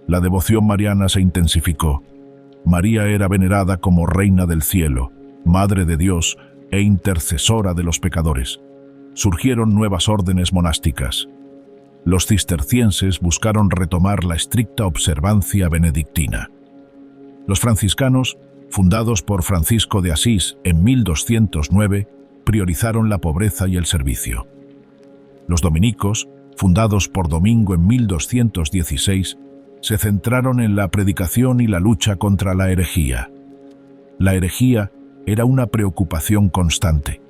La devoción mariana se intensificó. María era venerada como Reina del Cielo, Madre de Dios e intercesora de los pecadores. Surgieron nuevas órdenes monásticas. Los cistercienses buscaron retomar la estricta observancia benedictina. Los franciscanos, fundados por Francisco de Asís en 1209, priorizaron la pobreza y el servicio. Los dominicos, fundados por Domingo en 1216, se centraron en la predicación y la lucha contra la herejía. La herejía era una preocupación constante.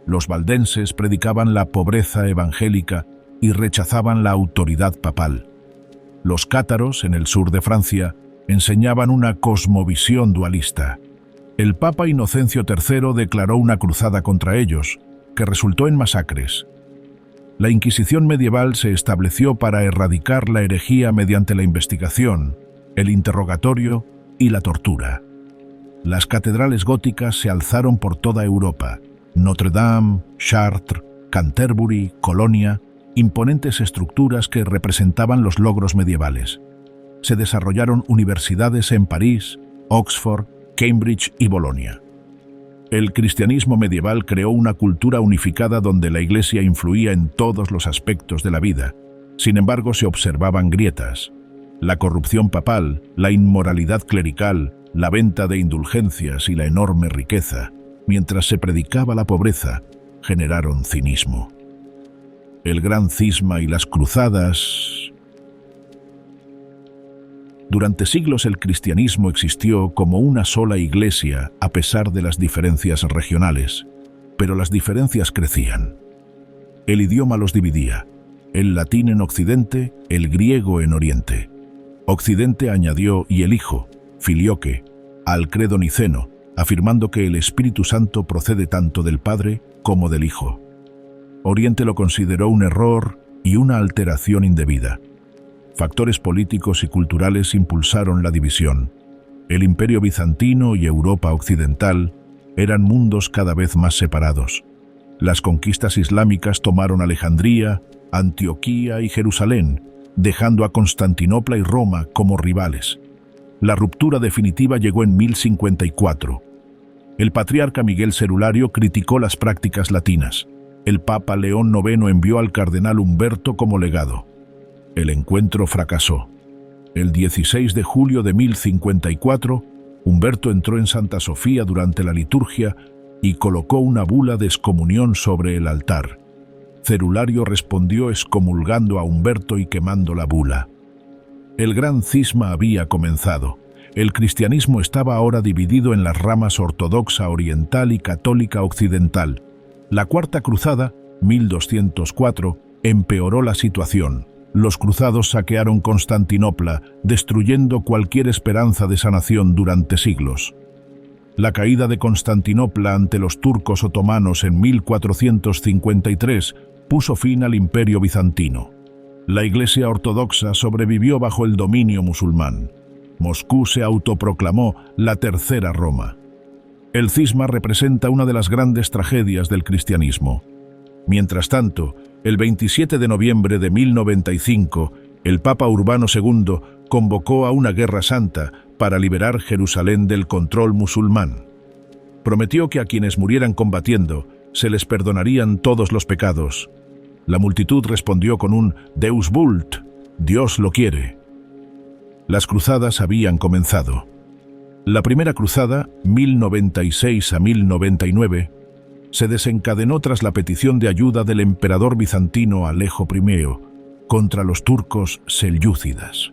Los valdenses predicaban la pobreza evangélica y rechazaban la autoridad papal. Los cátaros, en el sur de Francia, enseñaban una cosmovisión dualista. El Papa Inocencio III declaró una cruzada contra ellos, que resultó en masacres. La Inquisición medieval se estableció para erradicar la herejía mediante la investigación, el interrogatorio y la tortura. Las catedrales góticas se alzaron por toda Europa: Notre Dame, Chartres, Canterbury, Colonia, imponentes estructuras que representaban los logros medievales. se desarrollaron universidades en París, Oxford, Cambridge y Bolonia. El cristianismo medieval creó una cultura unificada donde la Iglesia influía en todos los aspectos de la vida. Sin embargo, se observaban grietas. La corrupción papal, la inmoralidad clerical, la venta de indulgencias y la enorme riqueza, mientras se predicaba la pobreza, generaron cinismo. El gran cisma y las cruzadas. Durante siglos el cristianismo existió como una sola iglesia a pesar de las diferencias regionales, pero las diferencias crecían. El idioma los dividía, el latín en Occidente, el griego en Oriente. Occidente añadió y el Hijo, Filioque, al credo niceno, afirmando que el Espíritu Santo procede tanto del Padre como del Hijo. Oriente lo consideró un error y una alteración indebida. Factores políticos y culturales impulsaron la división. El Imperio bizantino y Europa occidental eran mundos cada vez más separados. Las conquistas islámicas tomaron Alejandría, Antioquía y Jerusalén, dejando a Constantinopla y Roma como rivales. La ruptura definitiva llegó en 1054. El patriarca Miguel Cerulario criticó las prácticas latinas. El Papa León IX envió al cardenal Humberto como legado. El encuentro fracasó. El 16 de julio de 1054, Humberto entró en Santa Sofía durante la liturgia y colocó una bula de excomunión sobre el altar. Cerulario respondió excomulgando a Humberto y quemando la bula. El gran cisma había comenzado. El cristianismo estaba ahora dividido en las ramas ortodoxa oriental y católica occidental. La Cuarta Cruzada, 1204, empeoró la situación. Los cruzados saquearon Constantinopla, destruyendo cualquier esperanza de sanación durante siglos. La caída de Constantinopla ante los turcos otomanos en 1453 puso fin al Imperio bizantino. La Iglesia ortodoxa sobrevivió bajo el dominio musulmán. Moscú se autoproclamó la Tercera Roma. El cisma representa una de las grandes tragedias del cristianismo. Mientras tanto, el 27 de noviembre de 1095, el Papa Urbano II convocó a una guerra santa para liberar Jerusalén del control musulmán. Prometió que a quienes murieran combatiendo se les perdonarían todos los pecados. La multitud respondió con un Deus vult, Dios lo quiere. Las cruzadas habían comenzado. La primera cruzada, 1096 a 1099, se desencadenó tras la petición de ayuda del emperador bizantino Alejo I contra los turcos selyúcidas.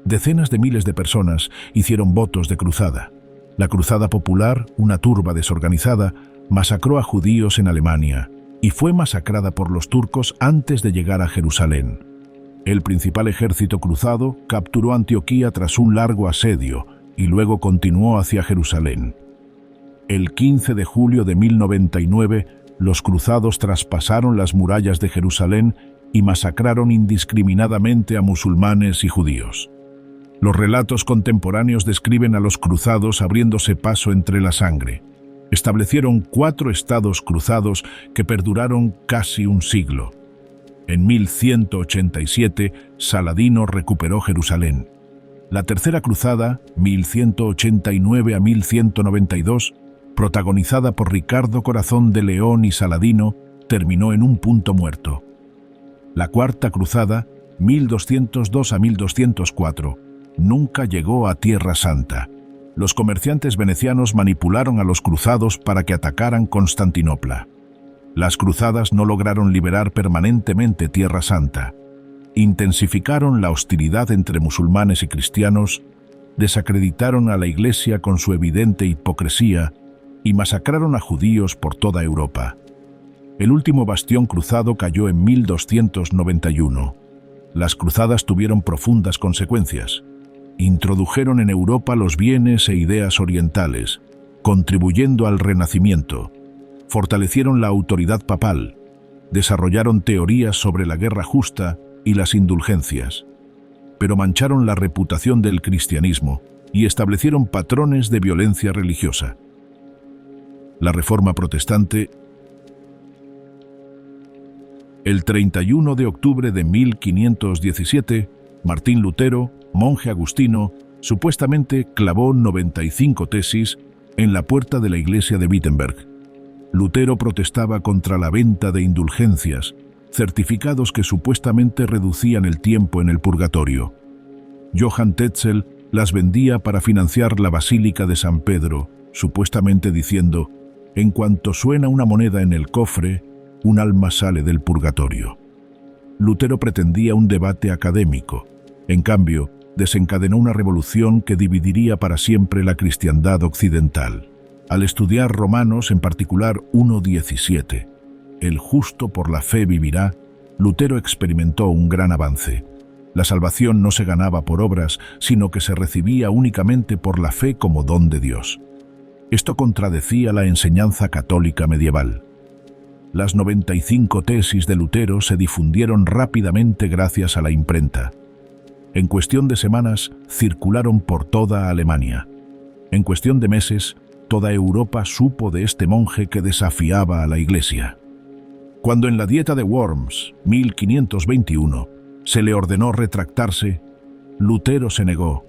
Decenas de miles de personas hicieron votos de cruzada. La cruzada popular, una turba desorganizada, masacró a judíos en Alemania y fue masacrada por los turcos antes de llegar a Jerusalén. El principal ejército cruzado capturó Antioquía tras un largo asedio y luego continuó hacia Jerusalén. El 15 de julio de 1099, los cruzados traspasaron las murallas de Jerusalén y masacraron indiscriminadamente a musulmanes y judíos. Los relatos contemporáneos describen a los cruzados abriéndose paso entre la sangre. Establecieron 4 estados cruzados que perduraron casi un siglo. En 1187, Saladino recuperó Jerusalén. La Tercera Cruzada, 1189 a 1192, protagonizada por Ricardo Corazón de León y Saladino, terminó en un punto muerto. La Cuarta Cruzada, 1202 a 1204, nunca llegó a Tierra Santa. Los comerciantes venecianos manipularon a los cruzados para que atacaran Constantinopla. Las cruzadas no lograron liberar permanentemente Tierra Santa. Intensificaron la hostilidad entre musulmanes y cristianos, desacreditaron a la Iglesia con su evidente hipocresía y masacraron a judíos por toda Europa. El último bastión cruzado cayó en 1291. Las cruzadas tuvieron profundas consecuencias. Introdujeron en Europa los bienes e ideas orientales, contribuyendo al Renacimiento. Fortalecieron la autoridad papal. Desarrollaron teorías sobre la guerra justa y las indulgencias. Pero mancharon la reputación del cristianismo y establecieron patrones de violencia religiosa. La Reforma Protestante. El 31 de octubre de 1517, Martín Lutero, monje agustino, supuestamente clavó 95 tesis en la puerta de la iglesia de Wittenberg. Lutero protestaba contra la venta de indulgencias, certificados que supuestamente reducían el tiempo en el purgatorio. Johann Tetzel las vendía para financiar la Basílica de San Pedro, supuestamente diciendo: en cuanto suena una moneda en el cofre, un alma sale del purgatorio. Lutero pretendía un debate académico. En cambio, desencadenó una revolución que dividiría para siempre la cristiandad occidental. Al estudiar Romanos, en particular 1:17, el justo por la fe vivirá, Lutero experimentó un gran avance. La salvación no se ganaba por obras, sino que se recibía únicamente por la fe como don de Dios. Esto contradecía la enseñanza católica medieval. Las 95 tesis de Lutero se difundieron rápidamente gracias a la imprenta. En cuestión de semanas, circularon por toda Alemania. En cuestión de meses, toda Europa supo de este monje que desafiaba a la Iglesia. Cuando en la Dieta de Worms, 1521, se le ordenó retractarse, Lutero se negó.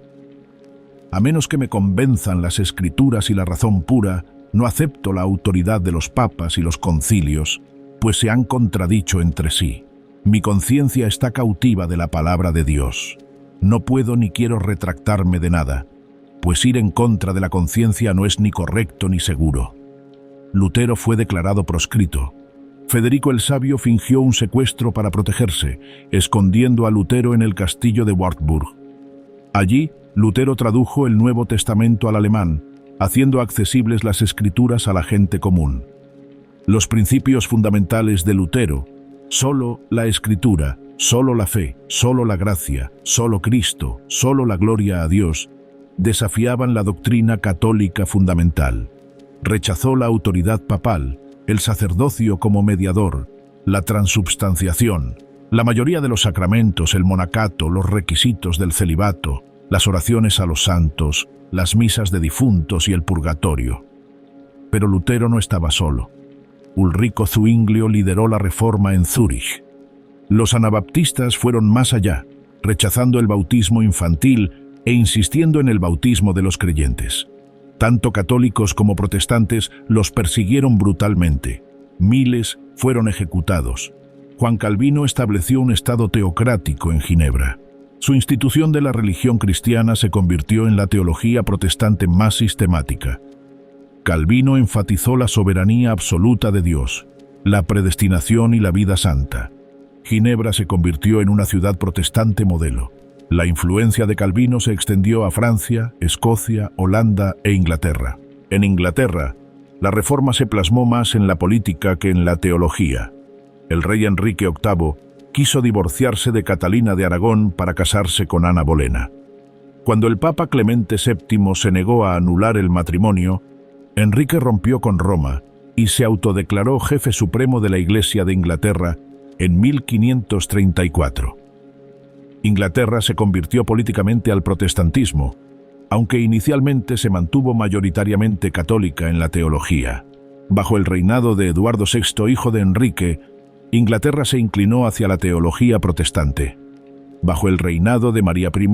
A menos que me convenzan las Escrituras y la razón pura, no acepto la autoridad de los papas y los concilios, pues se han contradicho entre sí. Mi conciencia está cautiva de la palabra de Dios. No puedo ni quiero retractarme de nada, pues ir en contra de la conciencia no es ni correcto ni seguro. Lutero fue declarado proscrito. Federico el Sabio fingió un secuestro para protegerse, escondiendo a Lutero en el castillo de Wartburg. Allí, Lutero tradujo el Nuevo Testamento al alemán, haciendo accesibles las Escrituras a la gente común. Los principios fundamentales de Lutero, solo la Escritura, solo la fe, solo la gracia, solo Cristo, solo la gloria a Dios, desafiaban la doctrina católica fundamental. Rechazó la autoridad papal, el sacerdocio como mediador, la transubstanciación, la mayoría de los sacramentos, el monacato, los requisitos del celibato, las oraciones a los santos, las misas de difuntos y el purgatorio. Pero Lutero no estaba solo. Ulrico Zwinglio lideró la reforma en Zúrich. Los anabaptistas fueron más allá, rechazando el bautismo infantil e insistiendo en el bautismo de los creyentes. Tanto católicos como protestantes los persiguieron brutalmente. Miles fueron ejecutados. Juan Calvino estableció un estado teocrático en Ginebra. Su institución de la religión cristiana se convirtió en la teología protestante más sistemática. Calvino enfatizó la soberanía absoluta de Dios, la predestinación y la vida santa. Ginebra se convirtió en una ciudad protestante modelo. La influencia de Calvino se extendió a Francia, Escocia, Holanda e Inglaterra. En Inglaterra, la reforma se plasmó más en la política que en la teología. El rey Enrique VIII quiso divorciarse de Catalina de Aragón para casarse con Ana Bolena. Cuando el Papa Clemente VII se negó a anular el matrimonio, Enrique rompió con Roma y se autodeclaró jefe supremo de la Iglesia de Inglaterra en 1534. Inglaterra se convirtió políticamente al protestantismo, aunque inicialmente se mantuvo mayoritariamente católica en la teología. Bajo el reinado de Eduardo VI, hijo de Enrique, Inglaterra se inclinó hacia la teología protestante. Bajo el reinado de María I,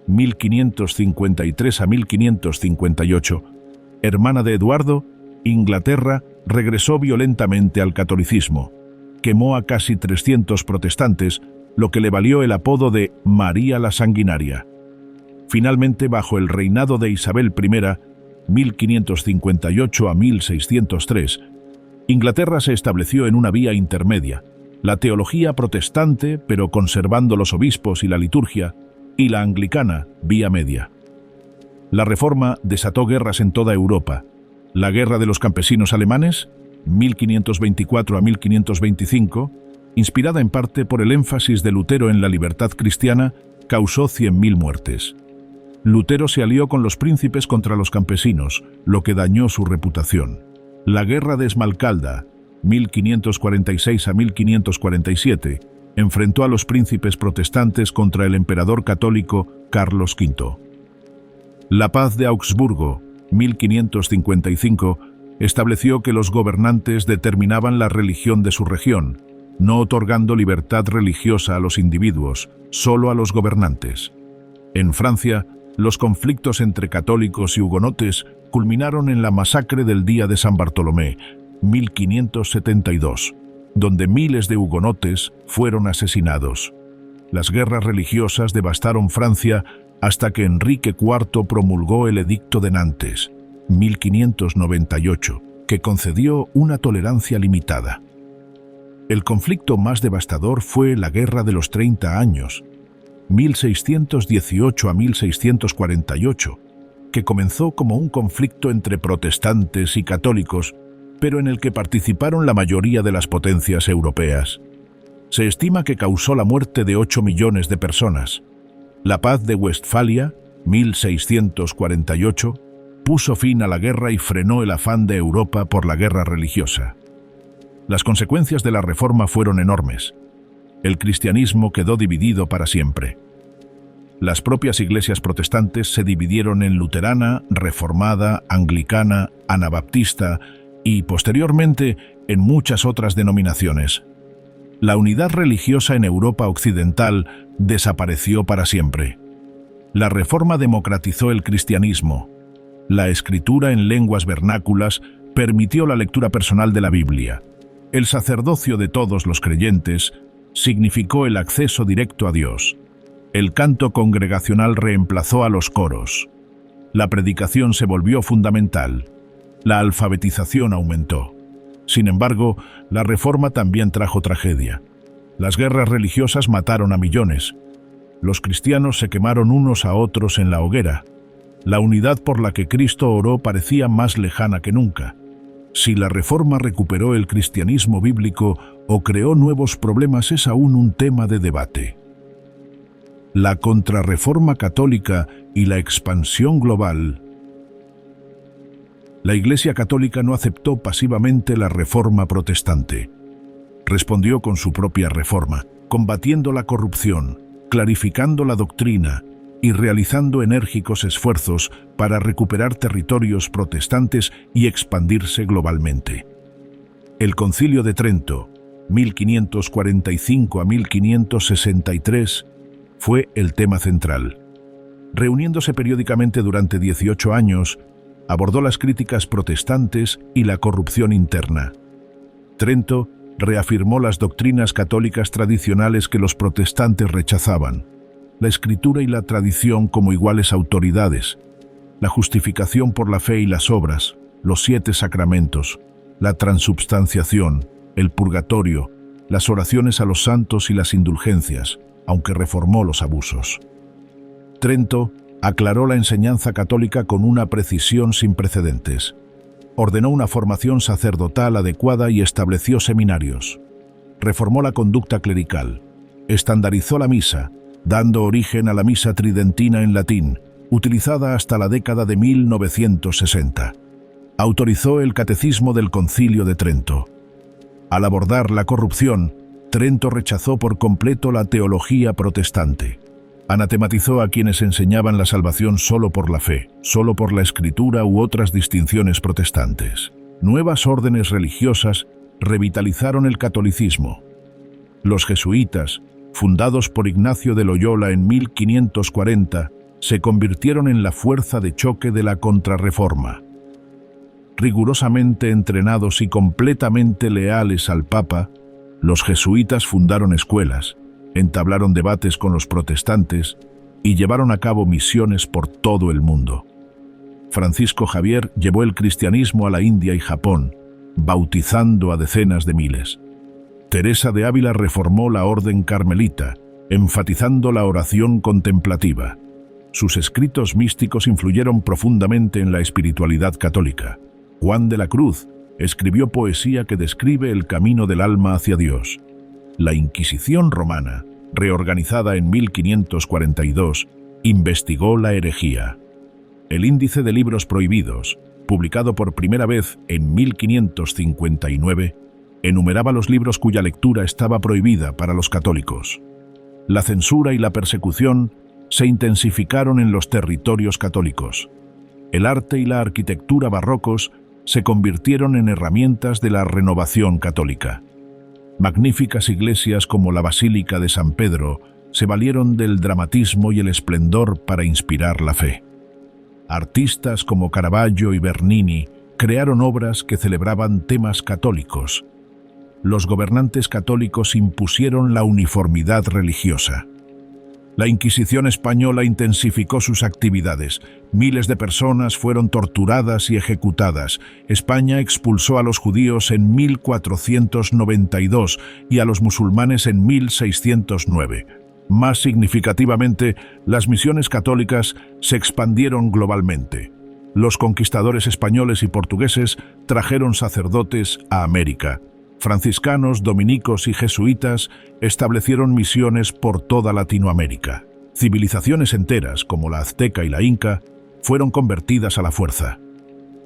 1553 a 1558, hermana de Eduardo, Inglaterra regresó violentamente al catolicismo. Quemó a casi 300 protestantes, lo que le valió el apodo de María la Sanguinaria. Finalmente, bajo el reinado de Isabel I, 1558 a 1603, Inglaterra se estableció en una vía intermedia, la teología protestante, pero conservando los obispos y la liturgia, y la anglicana, vía media. La Reforma desató guerras en toda Europa. La Guerra de los Campesinos Alemanes, 1524 a 1525, inspirada en parte por el énfasis de Lutero en la libertad cristiana, causó 100.000 muertes. Lutero se alió con los príncipes contra los campesinos, lo que dañó su reputación. La Guerra de Esmalcalda, 1546 a 1547, enfrentó a los príncipes protestantes contra el emperador católico Carlos V. La Paz de Augsburgo, 1555, estableció que los gobernantes determinaban la religión de su región, no otorgando libertad religiosa a los individuos, solo a los gobernantes. En Francia, los conflictos entre católicos y hugonotes culminaron en la masacre del Día de San Bartolomé, 1572, donde miles de hugonotes fueron asesinados. Las guerras religiosas devastaron Francia hasta que Enrique IV promulgó el Edicto de Nantes, 1598, que concedió una tolerancia limitada. El conflicto más devastador fue la Guerra de los 30 años, 1618 a 1648, que comenzó como un conflicto entre protestantes y católicos, pero en el que participaron la mayoría de las potencias europeas. Se estima que causó la muerte de 8 millones de personas. La Paz de Westfalia, 1648, puso fin a la guerra y frenó el afán de Europa por la guerra religiosa. Las consecuencias de la Reforma fueron enormes. El cristianismo quedó dividido para siempre. Las propias iglesias protestantes se dividieron en luterana, reformada, anglicana, anabaptista y, posteriormente, en muchas otras denominaciones. La unidad religiosa en Europa occidental desapareció para siempre. La Reforma democratizó el cristianismo. La escritura en lenguas vernáculas permitió la lectura personal de la Biblia. El sacerdocio de todos los creyentes significó el acceso directo a Dios. El canto congregacional reemplazó a los coros. La predicación se volvió fundamental. La alfabetización aumentó. Sin embargo, la Reforma también trajo tragedia. Las guerras religiosas mataron a millones. Los cristianos se quemaron unos a otros en la hoguera. La unidad por la que Cristo oró parecía más lejana que nunca. Si la Reforma recuperó el cristianismo bíblico o creó nuevos problemas es aún un tema de debate. La Contrarreforma católica y la expansión global. La Iglesia Católica no aceptó pasivamente la Reforma protestante. Respondió con su propia reforma, combatiendo la corrupción, clarificando la doctrina y realizando enérgicos esfuerzos para recuperar territorios protestantes y expandirse globalmente. El Concilio de Trento, 1545 a 1563, fue el tema central. Reuniéndose periódicamente durante 18 años, abordó las críticas protestantes y la corrupción interna. Trento reafirmó las doctrinas católicas tradicionales que los protestantes rechazaban, la escritura y la tradición como iguales autoridades, la justificación por la fe y las obras, los 7 sacramentos, la transubstanciación, el purgatorio, las oraciones a los santos y las indulgencias, aunque reformó los abusos. Trento aclaró la enseñanza católica con una precisión sin precedentes. Ordenó una formación sacerdotal adecuada y estableció seminarios. Reformó la conducta clerical. Estandarizó la misa, dando origen a la misa tridentina en latín, utilizada hasta la década de 1960. Autorizó el catecismo del Concilio de Trento. Al abordar la corrupción, Trento rechazó por completo la teología protestante. Anatematizó a quienes enseñaban la salvación solo por la fe, solo por la escritura u otras distinciones protestantes. Nuevas órdenes religiosas revitalizaron el catolicismo. Los jesuitas, fundados por Ignacio de Loyola en 1540, se convirtieron en la fuerza de choque de la Contrarreforma. Rigurosamente entrenados y completamente leales al Papa, los jesuitas fundaron escuelas, entablaron debates con los protestantes y llevaron a cabo misiones por todo el mundo. Francisco Javier llevó el cristianismo a la India y Japón, bautizando a decenas de miles. Teresa de Ávila reformó la orden carmelita, enfatizando la oración contemplativa. Sus escritos místicos influyeron profundamente en la espiritualidad católica. Juan de la Cruz escribió poesía que describe el camino del alma hacia Dios. La Inquisición romana, reorganizada en 1542, investigó la herejía. El Índice de Libros Prohibidos, publicado por primera vez en 1559, enumeraba los libros cuya lectura estaba prohibida para los católicos. La censura y la persecución se intensificaron en los territorios católicos. El arte y la arquitectura barrocos se convirtieron en herramientas de la renovación católica. Magníficas iglesias como la Basílica de San Pedro se valieron del dramatismo y el esplendor para inspirar la fe. Artistas como Caravaggio y Bernini crearon obras que celebraban temas católicos. Los gobernantes católicos impusieron la uniformidad religiosa. La Inquisición española intensificó sus actividades. Miles de personas fueron torturadas y ejecutadas. España expulsó a los judíos en 1492 y a los musulmanes en 1609. Más significativamente, las misiones católicas se expandieron globalmente. Los conquistadores españoles y portugueses trajeron sacerdotes a América. Franciscanos, dominicos y jesuitas establecieron misiones por toda Latinoamérica. Civilizaciones enteras, como la azteca y la inca, fueron convertidas a la fuerza.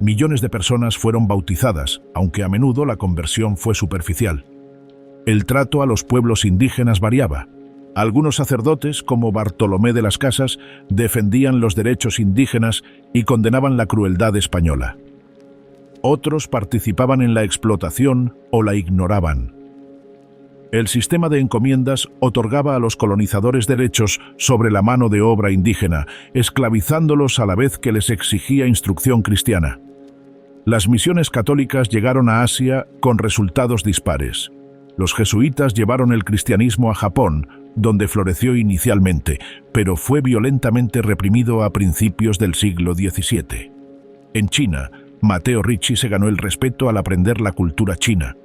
Millones de personas fueron bautizadas, aunque a menudo la conversión fue superficial. El trato a los pueblos indígenas variaba. Algunos sacerdotes, como Bartolomé de las Casas, defendían los derechos indígenas y condenaban la crueldad española. Otros participaban en la explotación o la ignoraban. El sistema de encomiendas otorgaba a los colonizadores derechos sobre la mano de obra indígena, esclavizándolos a la vez que les exigía instrucción cristiana. Las misiones católicas llegaron a Asia con resultados dispares. Los jesuitas llevaron el cristianismo a Japón, donde floreció inicialmente, pero fue violentamente reprimido a principios del siglo XVII. En China, Matteo Ricci se ganó el respeto al aprender la cultura china,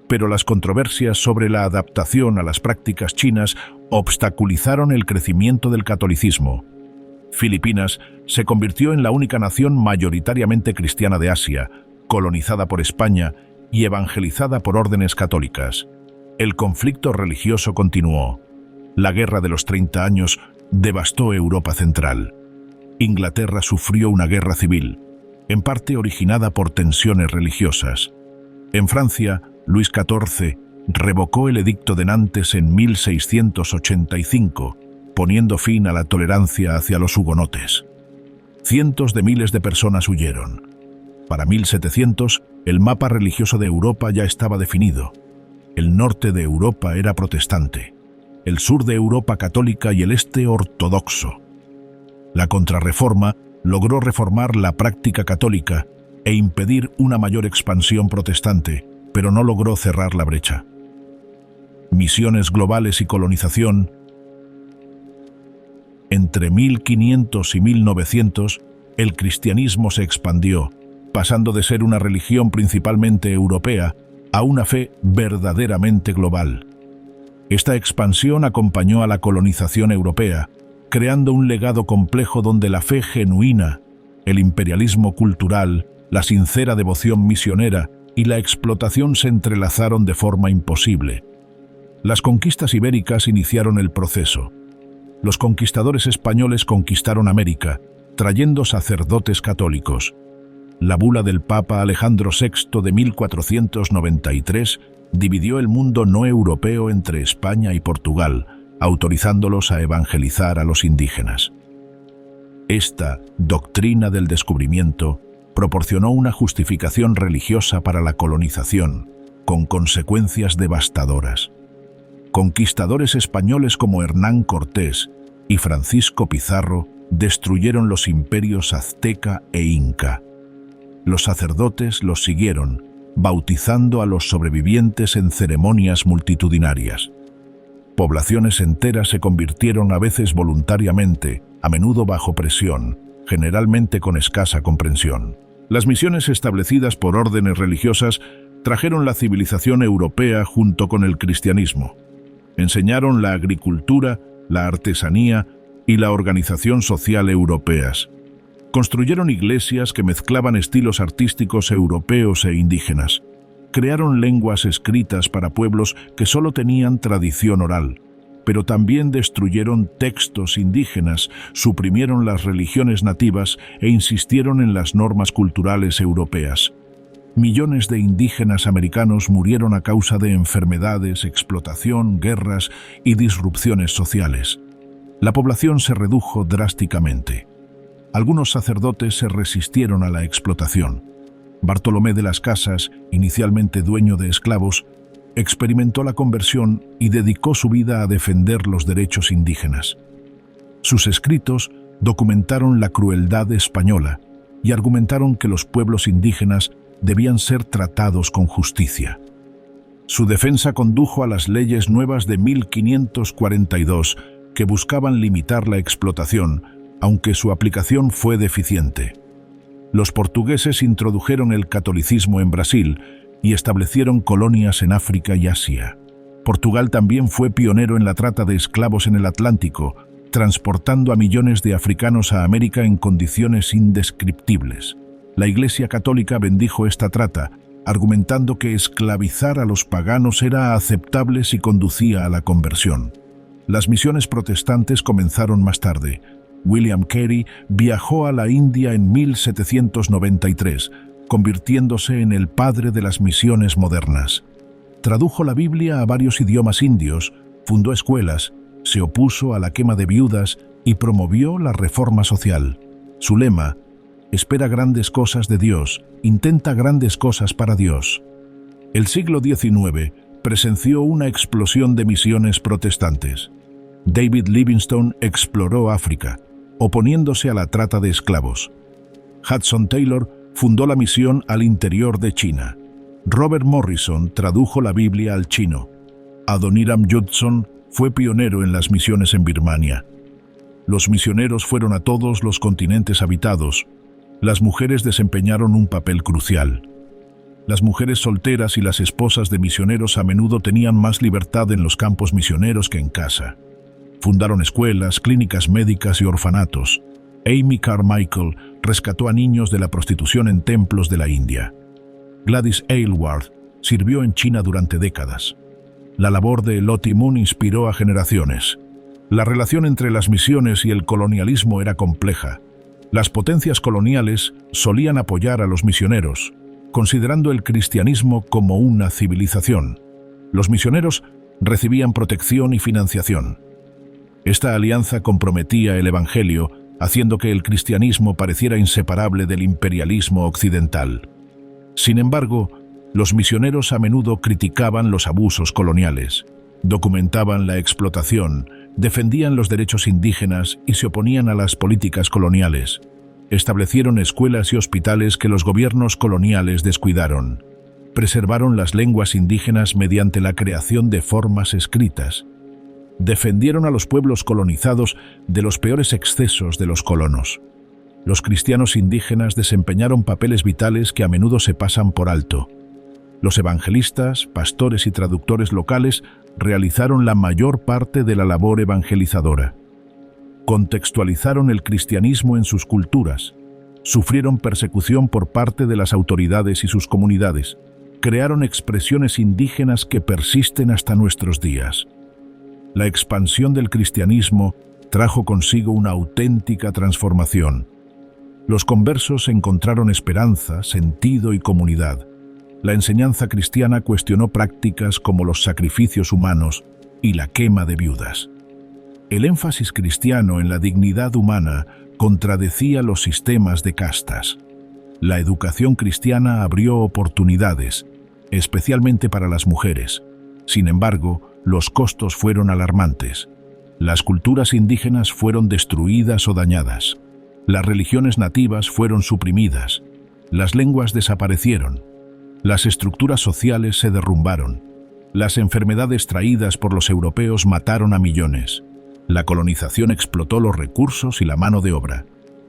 pero las controversias sobre la adaptación a las prácticas chinas obstaculizaron el crecimiento del catolicismo. Filipinas se convirtió en la única nación mayoritariamente cristiana de Asia, colonizada por España y evangelizada por órdenes católicas. El conflicto religioso continuó. La Guerra de los 30 años devastó Europa Central. Inglaterra sufrió una guerra civil, en parte originada por tensiones religiosas. En Francia, Luis XIV revocó el Edicto de Nantes en 1685, poniendo fin a la tolerancia hacia los hugonotes. Cientos de miles de personas huyeron. Para 1700, el mapa religioso de Europa ya estaba definido. El norte de Europa era protestante, el sur de Europa católica y el este ortodoxo. La Contrarreforma logró reformar la práctica católica e impedir una mayor expansión protestante, pero no logró cerrar la brecha. Misiones globales y colonización. Entre 1500 y 1900, el cristianismo se expandió, pasando de ser una religión principalmente europea a una fe verdaderamente global. Esta expansión acompañó a la colonización europea, creando un legado complejo donde la fe genuina, el imperialismo cultural, la sincera devoción misionera y la explotación se entrelazaron de forma imposible. Las conquistas ibéricas iniciaron el proceso. Los conquistadores españoles conquistaron América, trayendo sacerdotes católicos. La bula del Papa Alejandro VI de 1493 dividió el mundo no europeo entre España y Portugal, autorizándolos a evangelizar a los indígenas. Esta doctrina del descubrimiento proporcionó una justificación religiosa para la colonización, con consecuencias devastadoras. Conquistadores españoles como Hernán Cortés y Francisco Pizarro destruyeron los imperios azteca e inca. Los sacerdotes los siguieron, bautizando a los sobrevivientes en ceremonias multitudinarias. Poblaciones enteras se convirtieron a veces voluntariamente, a menudo bajo presión, generalmente con escasa comprensión. Las misiones establecidas por órdenes religiosas trajeron la civilización europea junto con el cristianismo. Enseñaron la agricultura, la artesanía y la organización social europeas. Construyeron iglesias que mezclaban estilos artísticos europeos e indígenas. Crearon lenguas escritas para pueblos que solo tenían tradición oral, pero también destruyeron textos indígenas, suprimieron las religiones nativas e insistieron en las normas culturales europeas. Millones de indígenas americanos murieron a causa de enfermedades, explotación, guerras y disrupciones sociales. La población se redujo drásticamente. Algunos sacerdotes se resistieron a la explotación. Bartolomé de las Casas, inicialmente dueño de esclavos, experimentó la conversión y dedicó su vida a defender los derechos indígenas. Sus escritos documentaron la crueldad española y argumentaron que los pueblos indígenas debían ser tratados con justicia. Su defensa condujo a las leyes nuevas de 1542, que buscaban limitar la explotación, aunque su aplicación fue deficiente. Los portugueses introdujeron el catolicismo en Brasil y establecieron colonias en África y Asia. Portugal también fue pionero en la trata de esclavos en el Atlántico, transportando a millones de africanos a América en condiciones indescriptibles. La Iglesia Católica bendijo esta trata, argumentando que esclavizar a los paganos era aceptable si conducía a la conversión. Las misiones protestantes comenzaron más tarde. William Carey viajó a la India en 1793, convirtiéndose en el padre de las misiones modernas. Tradujo la Biblia a varios idiomas indios, fundó escuelas, se opuso a la quema de viudas y promovió la reforma social. Su lema: espera grandes cosas de Dios, intenta grandes cosas para Dios. El siglo XIX presenció una explosión de misiones protestantes. David Livingstone exploró África, oponiéndose a la trata de esclavos. Hudson Taylor fundó la misión al interior de China. Robert Morrison tradujo la Biblia al chino. Adoniram Judson fue pionero en las misiones en Birmania. Los misioneros fueron a todos los continentes habitados. Las mujeres desempeñaron un papel crucial. Las mujeres solteras y las esposas de misioneros a menudo tenían más libertad en los campos misioneros que en casa. Fundaron escuelas, clínicas médicas y orfanatos. Amy Carmichael rescató a niños de la prostitución en templos de la India. Gladys Aylward sirvió en China durante décadas. La labor de Lottie Moon inspiró a generaciones. La relación entre las misiones y el colonialismo era compleja. Las potencias coloniales solían apoyar a los misioneros, considerando el cristianismo como una civilización. Los misioneros recibían protección y financiación. Esta alianza comprometía el Evangelio, haciendo que el cristianismo pareciera inseparable del imperialismo occidental. Sin embargo, los misioneros a menudo criticaban los abusos coloniales, documentaban la explotación, defendían los derechos indígenas y se oponían a las políticas coloniales. Establecieron escuelas y hospitales que los gobiernos coloniales descuidaron. Preservaron las lenguas indígenas mediante la creación de formas escritas. Defendieron a los pueblos colonizados de los peores excesos de los colonos. Los cristianos indígenas desempeñaron papeles vitales que a menudo se pasan por alto. Los evangelistas, pastores y traductores locales realizaron la mayor parte de la labor evangelizadora. Contextualizaron el cristianismo en sus culturas. Sufrieron persecución por parte de las autoridades y sus comunidades. Crearon expresiones indígenas que persisten hasta nuestros días. La expansión del cristianismo trajo consigo una auténtica transformación. Los conversos encontraron esperanza, sentido y comunidad. La enseñanza cristiana cuestionó prácticas como los sacrificios humanos y la quema de viudas. El énfasis cristiano en la dignidad humana contradecía los sistemas de castas. La educación cristiana abrió oportunidades, especialmente para las mujeres. Sin embargo, los costos fueron alarmantes. Las culturas indígenas fueron destruidas o dañadas. Las religiones nativas fueron suprimidas. Las lenguas desaparecieron. Las estructuras sociales se derrumbaron. Las enfermedades traídas por los europeos mataron a millones. La colonización explotó los recursos y la mano de obra.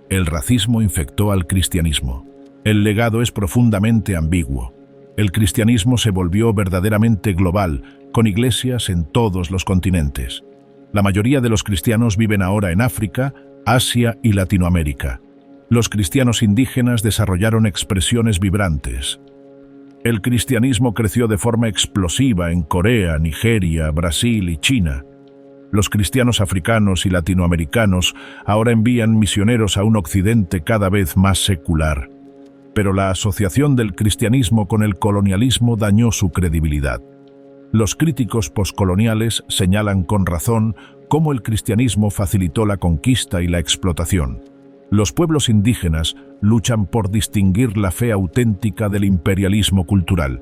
El racismo infectó al cristianismo. El legado es profundamente ambiguo. El cristianismo se volvió verdaderamente global, con iglesias en todos los continentes. La mayoría de los cristianos viven ahora en África, Asia y Latinoamérica. Los cristianos indígenas desarrollaron expresiones vibrantes. El cristianismo creció de forma explosiva en Corea, Nigeria, Brasil y China. Los cristianos africanos y latinoamericanos ahora envían misioneros a un occidente cada vez más secular. Pero la asociación del cristianismo con el colonialismo dañó su credibilidad. Los críticos poscoloniales señalan con razón cómo el cristianismo facilitó la conquista y la explotación. Los pueblos indígenas luchan por distinguir la fe auténtica del imperialismo cultural.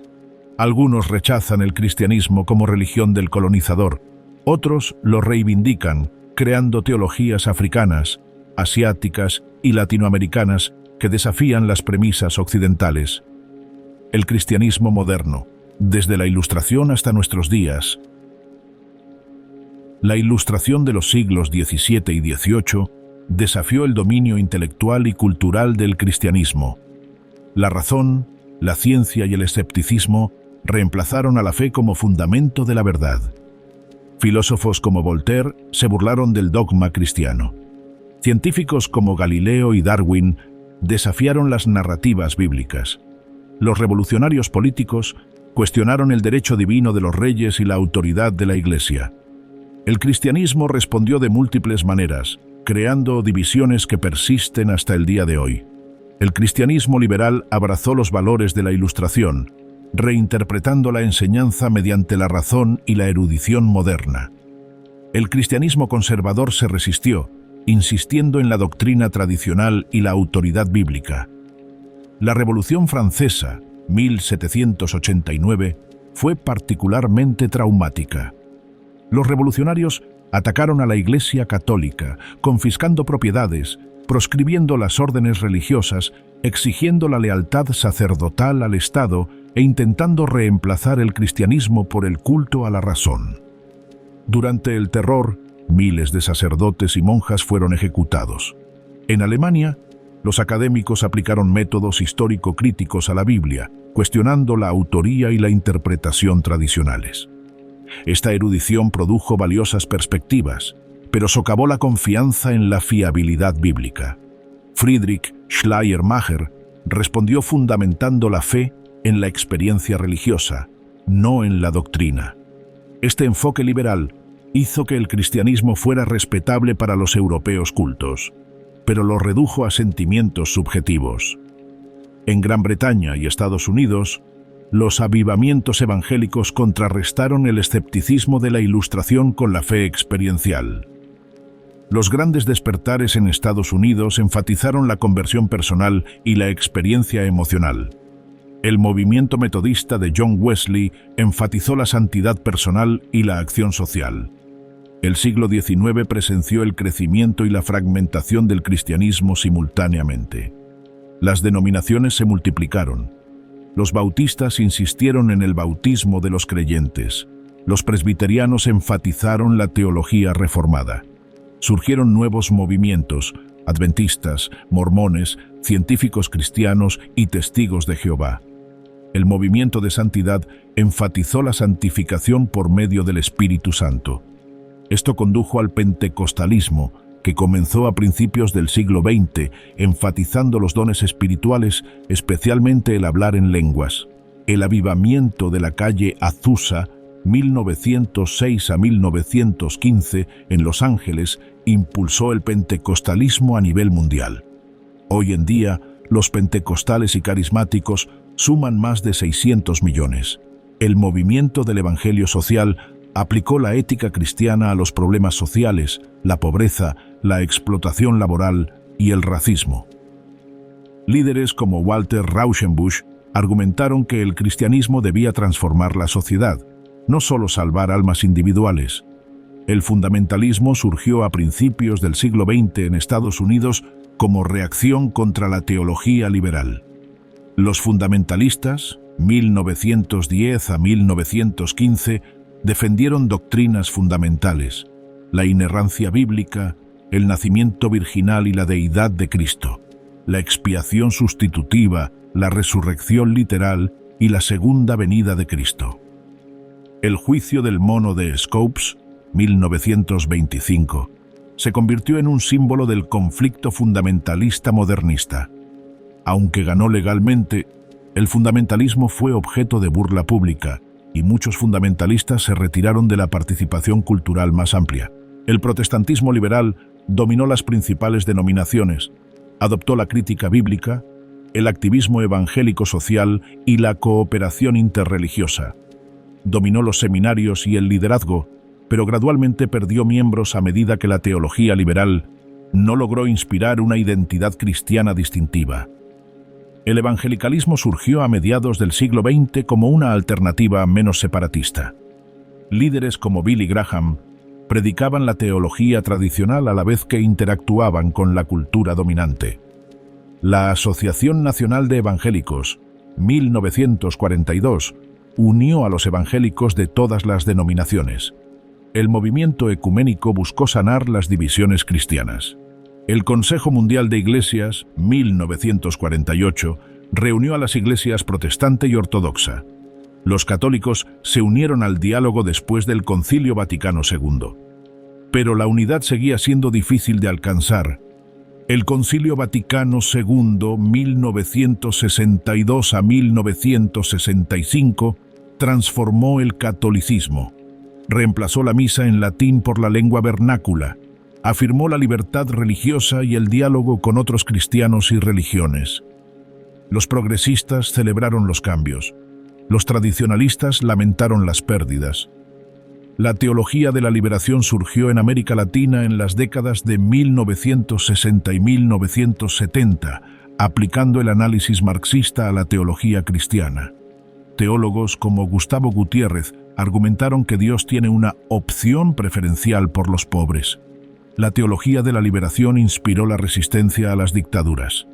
Algunos rechazan el cristianismo como religión del colonizador, otros lo reivindican, creando teologías africanas, asiáticas y latinoamericanas que desafían las premisas occidentales. El cristianismo moderno, desde la Ilustración hasta nuestros días. La Ilustración de los siglos XVII y XVIII desafió el dominio intelectual y cultural del cristianismo. La razón, la ciencia y el escepticismo reemplazaron a la fe como fundamento de la verdad. Filósofos como Voltaire se burlaron del dogma cristiano. Científicos como Galileo y Darwin desafiaron las narrativas bíblicas. Los revolucionarios políticos cuestionaron el derecho divino de los reyes y la autoridad de la Iglesia. El cristianismo respondió de múltiples maneras, creando divisiones que persisten hasta el día de hoy. El cristianismo liberal abrazó los valores de la Ilustración, reinterpretando la enseñanza mediante la razón y la erudición moderna. El cristianismo conservador se resistió, insistiendo en la doctrina tradicional y la autoridad bíblica. La Revolución Francesa, 1789, fue particularmente traumática. Los revolucionarios atacaron a la Iglesia católica, confiscando propiedades, proscribiendo las órdenes religiosas, exigiendo la lealtad sacerdotal al Estado e intentando reemplazar el cristianismo por el culto a la razón. Durante el terror, miles de sacerdotes y monjas fueron ejecutados. En Alemania, los académicos aplicaron métodos histórico-críticos a la Biblia, cuestionando la autoría y la interpretación tradicionales. Esta erudición produjo valiosas perspectivas, pero socavó la confianza en la fiabilidad bíblica. Friedrich Schleiermacher respondió fundamentando la fe en la experiencia religiosa, no en la doctrina. Este enfoque liberal hizo que el cristianismo fuera respetable para los europeos cultos, pero lo redujo a sentimientos subjetivos. En Gran Bretaña y Estados Unidos, los avivamientos evangélicos contrarrestaron el escepticismo de la Ilustración con la fe experiencial. Los grandes despertares en Estados Unidos enfatizaron la conversión personal y la experiencia emocional. El movimiento metodista de John Wesley enfatizó la santidad personal y la acción social. El siglo XIX presenció el crecimiento y la fragmentación del cristianismo simultáneamente. Las denominaciones se multiplicaron. Los bautistas insistieron en el bautismo de los creyentes. Los presbiterianos enfatizaron la teología reformada. Surgieron nuevos movimientos, adventistas, mormones, científicos cristianos y testigos de Jehová. El movimiento de santidad enfatizó la santificación por medio del Espíritu Santo. Esto condujo al pentecostalismo, que comenzó a principios del siglo XX, enfatizando los dones espirituales, especialmente el hablar en lenguas. El avivamiento de la calle Azusa, 1906 a 1915, en Los Ángeles, impulsó el pentecostalismo a nivel mundial. Hoy en día, los pentecostales y carismáticos suman más de 600 millones. El movimiento del Evangelio social aplicó la ética cristiana a los problemas sociales, la pobreza, la explotación laboral y el racismo. Líderes como Walter Rauschenbusch argumentaron que el cristianismo debía transformar la sociedad, no solo salvar almas individuales. El fundamentalismo surgió a principios del siglo XX en Estados Unidos como reacción contra la teología liberal. Los fundamentalistas, 1910 a 1915, defendieron doctrinas fundamentales, la inerrancia bíblica, el nacimiento virginal y la deidad de Cristo, la expiación sustitutiva, la resurrección literal y la segunda venida de Cristo. El juicio del mono de Scopes, 1925, se convirtió en un símbolo del conflicto fundamentalista modernista. Aunque ganó legalmente, el fundamentalismo fue objeto de burla pública y muchos fundamentalistas se retiraron de la participación cultural más amplia. El protestantismo liberal dominó las principales denominaciones, adoptó la crítica bíblica, el activismo evangélico social y la cooperación interreligiosa. Dominó los seminarios y el liderazgo, pero gradualmente perdió miembros a medida que la teología liberal no logró inspirar una identidad cristiana distintiva. El evangelicalismo surgió a mediados del siglo XX como una alternativa menos separatista. Líderes como Billy Graham predicaban la teología tradicional a la vez que interactuaban con la cultura dominante. La Asociación Nacional de Evangélicos, 1942, unió a los evangélicos de todas las denominaciones. El movimiento ecuménico buscó sanar las divisiones cristianas. El Consejo Mundial de Iglesias, 1948, reunió a las iglesias protestante y ortodoxa. Los católicos se unieron al diálogo después del Concilio Vaticano II. Pero la unidad seguía siendo difícil de alcanzar. El Concilio Vaticano II, 1962 a 1965, transformó el catolicismo. Reemplazó la misa en latín por la lengua vernácula. Afirmó la libertad religiosa y el diálogo con otros cristianos y religiones. Los progresistas celebraron los cambios. Los tradicionalistas lamentaron las pérdidas. La teología de la liberación surgió en América Latina en las décadas de 1960 y 1970, aplicando el análisis marxista a la teología cristiana. Teólogos como Gustavo Gutiérrez argumentaron que Dios tiene una opción preferencial por los pobres. La teología de la liberación inspiró la resistencia a las dictaduras.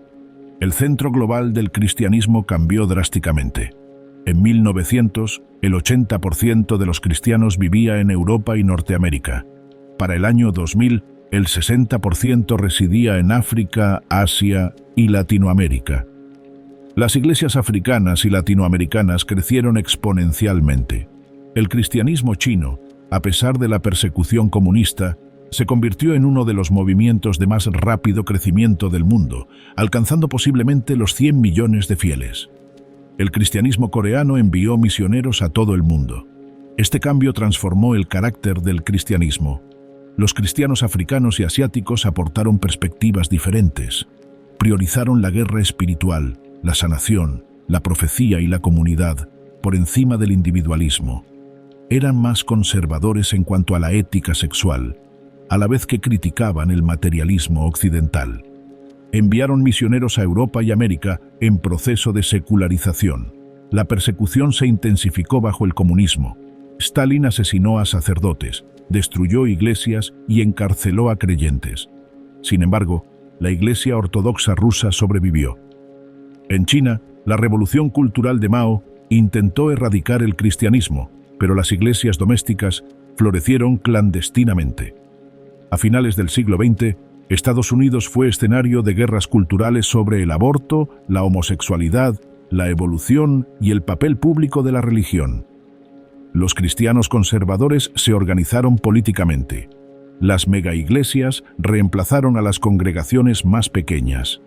El centro global del cristianismo cambió drásticamente. En 1900, el 80% de los cristianos vivía en Europa y Norteamérica. Para el año 2000, el 60% residía en África, Asia y Latinoamérica. Las iglesias africanas y latinoamericanas crecieron exponencialmente. El cristianismo chino, a pesar de la persecución comunista, se convirtió en uno de los movimientos de más rápido crecimiento del mundo, alcanzando posiblemente los 100 millones de fieles. El cristianismo coreano envió misioneros a todo el mundo. Este cambio transformó el carácter del cristianismo. Los cristianos africanos y asiáticos aportaron perspectivas diferentes. Priorizaron la guerra espiritual, la sanación, la profecía y la comunidad, por encima del individualismo. Eran más conservadores en cuanto a la ética sexual, a la vez que criticaban el materialismo occidental. Enviaron misioneros a Europa y América en proceso de secularización. La persecución se intensificó bajo el comunismo. Stalin asesinó a sacerdotes, destruyó iglesias y encarceló a creyentes. Sin embargo, la Iglesia Ortodoxa rusa sobrevivió. En China, la revolución cultural de Mao intentó erradicar el cristianismo, pero las iglesias domésticas florecieron clandestinamente. A finales del siglo XX, Estados Unidos fue escenario de guerras culturales sobre el aborto, la homosexualidad, la evolución y el papel público de la religión. Los cristianos conservadores se organizaron políticamente. Las megaiglesias reemplazaron a las congregaciones más pequeñas.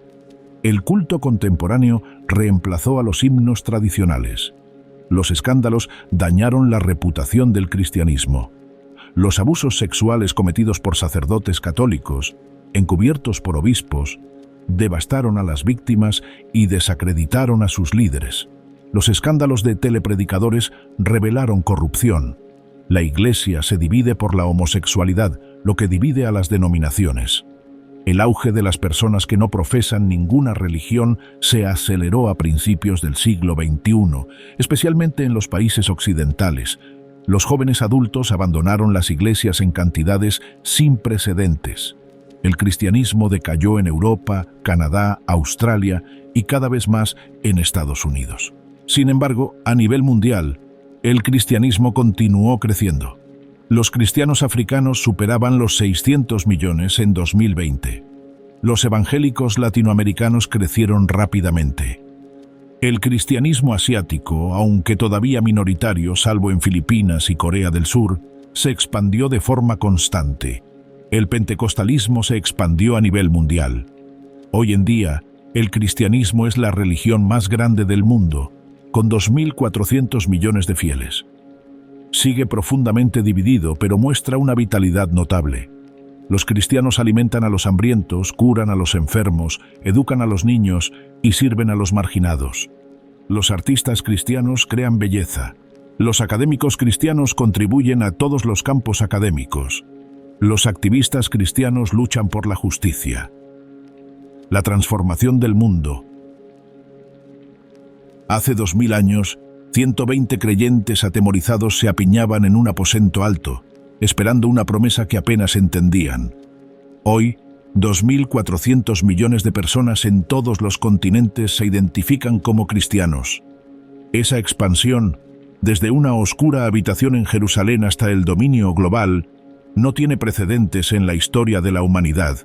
El culto contemporáneo reemplazó a los himnos tradicionales. Los escándalos dañaron la reputación del cristianismo. Los abusos sexuales cometidos por sacerdotes católicos, encubiertos por obispos, devastaron a las víctimas y desacreditaron a sus líderes. Los escándalos de telepredicadores revelaron corrupción. La Iglesia se divide por la homosexualidad, lo que divide a las denominaciones. El auge de las personas que no profesan ninguna religión se aceleró a principios del siglo XXI, especialmente en los países occidentales. Los jóvenes adultos abandonaron las iglesias en cantidades sin precedentes. El cristianismo decayó en Europa, Canadá, Australia y cada vez más en Estados Unidos. Sin embargo, a nivel mundial, el cristianismo continuó creciendo. Los cristianos africanos superaban los 600 millones en 2020. Los evangélicos latinoamericanos crecieron rápidamente. El cristianismo asiático, aunque todavía minoritario salvo en Filipinas y Corea del Sur, se expandió de forma constante. El pentecostalismo se expandió a nivel mundial. Hoy en día, el cristianismo es la religión más grande del mundo, con 2.400 millones de fieles. Sigue profundamente dividido, pero muestra una vitalidad notable. Los cristianos alimentan a los hambrientos, curan a los enfermos, educan a los niños y sirven a los marginados. Los artistas cristianos crean belleza. Los académicos cristianos contribuyen a todos los campos académicos. Los activistas cristianos luchan por la justicia. La transformación del mundo. Hace 2000 años, 120 creyentes atemorizados se apiñaban en un aposento alto, esperando una promesa que apenas entendían. Hoy, 2.400 millones de personas en todos los continentes se identifican como cristianos. Esa expansión, desde una oscura habitación en Jerusalén hasta el dominio global, no tiene precedentes en la historia de la humanidad.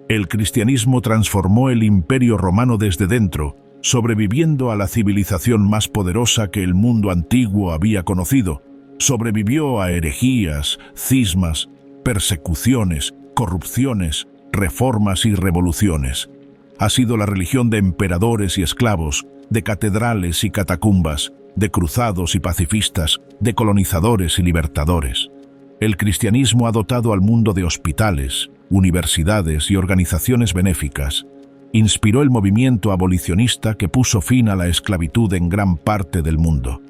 El cristianismo transformó el Imperio Romano desde dentro, sobreviviendo a la civilización más poderosa que el mundo antiguo había conocido. Sobrevivió a herejías, cismas, persecuciones, corrupciones, reformas y revoluciones. Ha sido la religión de emperadores y esclavos, de catedrales y catacumbas, de cruzados y pacifistas, de colonizadores y libertadores. El cristianismo ha dotado al mundo de hospitales, universidades y organizaciones benéficas. Inspiró el movimiento abolicionista que puso fin a la esclavitud en gran parte del mundo.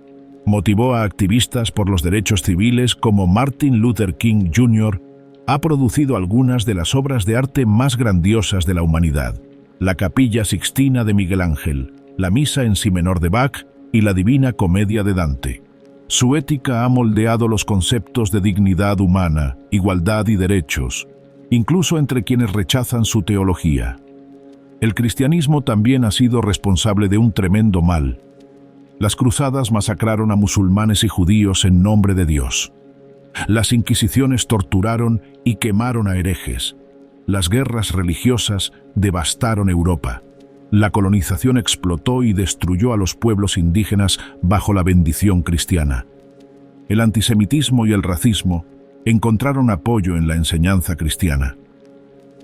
Motivó a activistas por los derechos civiles como Martin Luther King Jr. Ha producido algunas de las obras de arte más grandiosas de la humanidad: la Capilla Sixtina de Miguel Ángel, la Misa en Si menor de Bach y la Divina Comedia de Dante. Su ética ha moldeado los conceptos de dignidad humana, igualdad y derechos, incluso entre quienes rechazan su teología. El cristianismo también ha sido responsable de un tremendo mal. Las cruzadas masacraron a musulmanes y judíos en nombre de Dios. Las inquisiciones torturaron y quemaron a herejes. Las guerras religiosas devastaron Europa. La colonización explotó y destruyó a los pueblos indígenas bajo la bendición cristiana. El antisemitismo y el racismo encontraron apoyo en la enseñanza cristiana.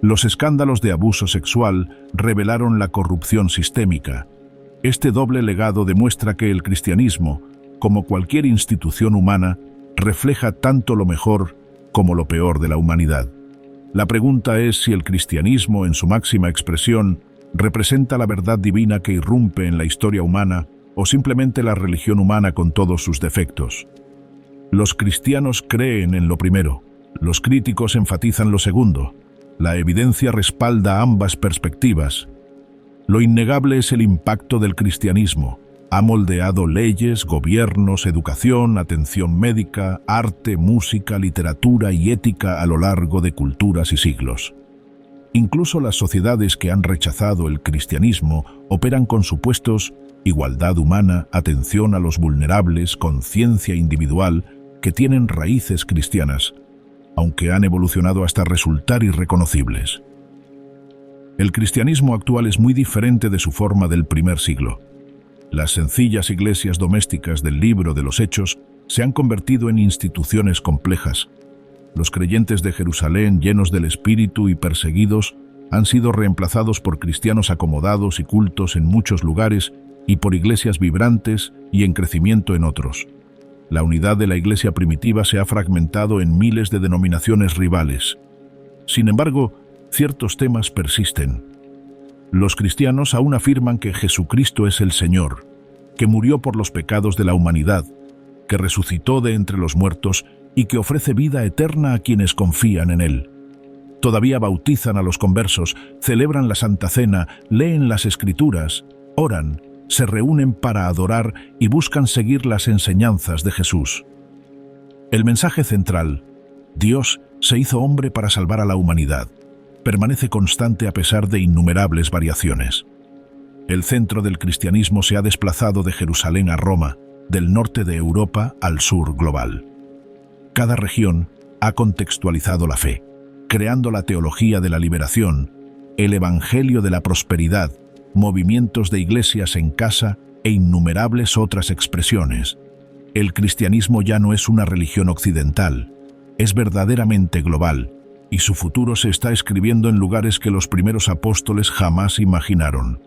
Los escándalos de abuso sexual revelaron la corrupción sistémica. Este doble legado demuestra que el cristianismo, como cualquier institución humana, refleja tanto lo mejor como lo peor de la humanidad. La pregunta es si el cristianismo, en su máxima expresión, representa la verdad divina que irrumpe en la historia humana o simplemente la religión humana con todos sus defectos. Los cristianos creen en lo primero, los críticos enfatizan lo segundo. La evidencia respalda ambas perspectivas. Lo innegable es el impacto del cristianismo. Ha moldeado leyes, gobiernos, educación, atención médica, arte, música, literatura y ética a lo largo de culturas y siglos. Incluso las sociedades que han rechazado el cristianismo operan con supuestos igualdad humana, atención a los vulnerables, conciencia individual, que tienen raíces cristianas, aunque han evolucionado hasta resultar irreconocibles. El cristianismo actual es muy diferente de su forma del primer siglo. Las sencillas iglesias domésticas del libro de los Hechos se han convertido en instituciones complejas. Los creyentes de Jerusalén, llenos del Espíritu y perseguidos, han sido reemplazados por cristianos acomodados y cultos en muchos lugares y por iglesias vibrantes y en crecimiento en otros. La unidad de la iglesia primitiva se ha fragmentado en miles de denominaciones rivales. Sin embargo, ciertos temas persisten. Los cristianos aún afirman que Jesucristo es el Señor, que murió por los pecados de la humanidad, que resucitó de entre los muertos y que ofrece vida eterna a quienes confían en Él. Todavía bautizan a los conversos, celebran la Santa Cena, leen las Escrituras, oran, se reúnen para adorar y buscan seguir las enseñanzas de Jesús. El mensaje central, Dios se hizo hombre para salvar a la humanidad, permanece constante a pesar de innumerables variaciones. El centro del cristianismo se ha desplazado de Jerusalén a Roma, del norte de Europa al sur global. Cada región ha contextualizado la fe, creando la teología de la liberación, el evangelio de la prosperidad, movimientos de iglesias en casa e innumerables otras expresiones. El cristianismo ya no es una religión occidental, es verdaderamente global, y su futuro se está escribiendo en lugares que los primeros apóstoles jamás imaginaron.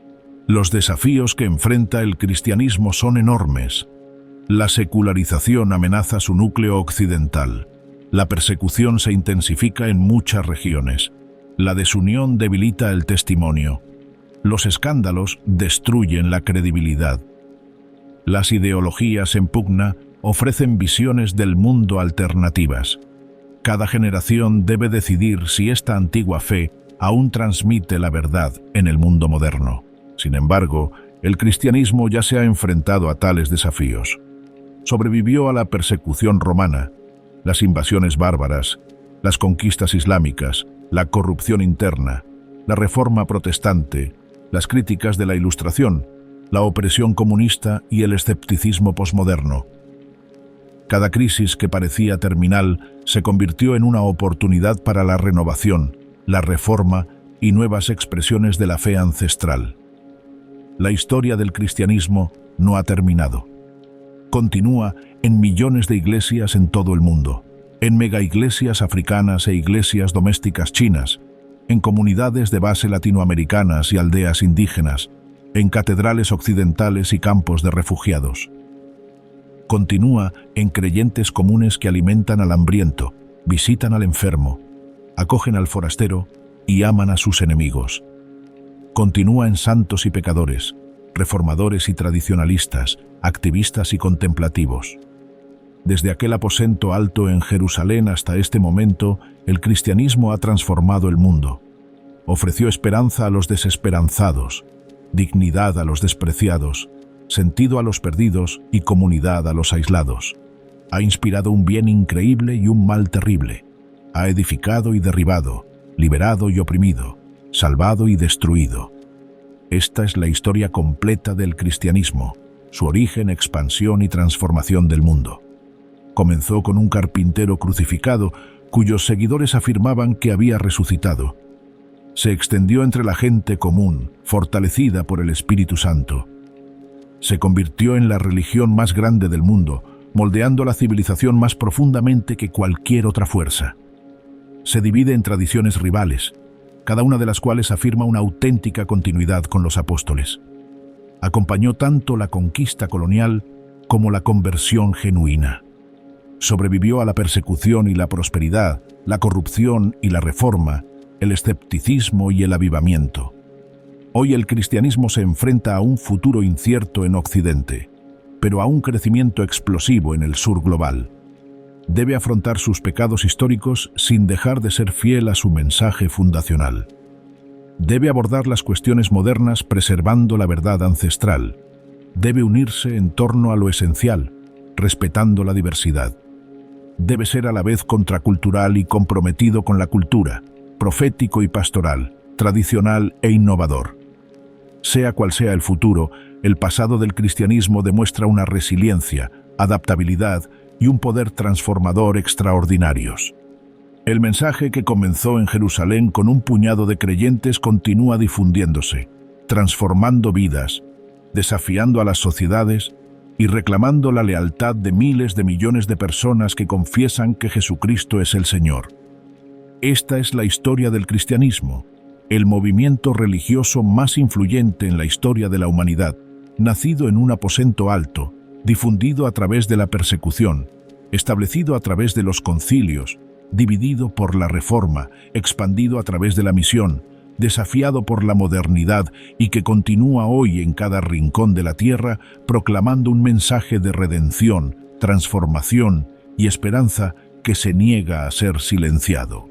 Los desafíos que enfrenta el cristianismo son enormes. La secularización amenaza su núcleo occidental. La persecución se intensifica en muchas regiones. La desunión debilita el testimonio. Los escándalos destruyen la credibilidad. Las ideologías en pugna ofrecen visiones del mundo alternativas. Cada generación debe decidir si esta antigua fe aún transmite la verdad en el mundo moderno. Sin embargo, el cristianismo ya se ha enfrentado a tales desafíos. Sobrevivió a la persecución romana, las invasiones bárbaras, las conquistas islámicas, la corrupción interna, la reforma protestante, las críticas de la Ilustración, la opresión comunista y el escepticismo posmoderno. Cada crisis que parecía terminal se convirtió en una oportunidad para la renovación, la reforma y nuevas expresiones de la fe ancestral. La historia del cristianismo no ha terminado. Continúa en millones de iglesias en todo el mundo, en megaiglesias africanas e iglesias domésticas chinas, en comunidades de base latinoamericanas y aldeas indígenas, en catedrales occidentales y campos de refugiados. Continúa en creyentes comunes que alimentan al hambriento, visitan al enfermo, acogen al forastero y aman a sus enemigos. Continúa en santos y pecadores, reformadores y tradicionalistas, activistas y contemplativos. Desde aquel aposento alto en Jerusalén hasta este momento, el cristianismo ha transformado el mundo. Ofreció esperanza a los desesperanzados, dignidad a los despreciados, sentido a los perdidos y comunidad a los aislados. Ha inspirado un bien increíble y un mal terrible. Ha edificado y derribado, liberado y oprimido, salvado y destruido. Esta es la historia completa del cristianismo, su origen, expansión y transformación del mundo. Comenzó con un carpintero crucificado, cuyos seguidores afirmaban que había resucitado. Se extendió entre la gente común, fortalecida por el Espíritu Santo. Se convirtió en la religión más grande del mundo, moldeando la civilización más profundamente que cualquier otra fuerza. Se divide en tradiciones rivales, cada una de las cuales afirma una auténtica continuidad con los apóstoles. Acompañó tanto la conquista colonial como la conversión genuina. Sobrevivió a la persecución y la prosperidad, la corrupción y la reforma, el escepticismo y el avivamiento. Hoy el cristianismo se enfrenta a un futuro incierto en Occidente, pero a un crecimiento explosivo en el sur global. Debe afrontar sus pecados históricos sin dejar de ser fiel a su mensaje fundacional. Debe abordar las cuestiones modernas preservando la verdad ancestral. Debe unirse en torno a lo esencial, respetando la diversidad. Debe ser a la vez contracultural y comprometido con la cultura, profético y pastoral, tradicional e innovador. Sea cual sea el futuro, el pasado del cristianismo demuestra una resiliencia, adaptabilidad y un poder transformador extraordinarios. El mensaje que comenzó en Jerusalén con un puñado de creyentes continúa difundiéndose, transformando vidas, desafiando a las sociedades y reclamando la lealtad de miles de millones de personas que confiesan que Jesucristo es el Señor. Esta es la historia del cristianismo, el movimiento religioso más influyente en la historia de la humanidad, nacido en un aposento alto, difundido a través de la persecución, establecido a través de los concilios, dividido por la reforma, expandido a través de la misión, desafiado por la modernidad y que continúa hoy en cada rincón de la tierra proclamando un mensaje de redención, transformación y esperanza que se niega a ser silenciado.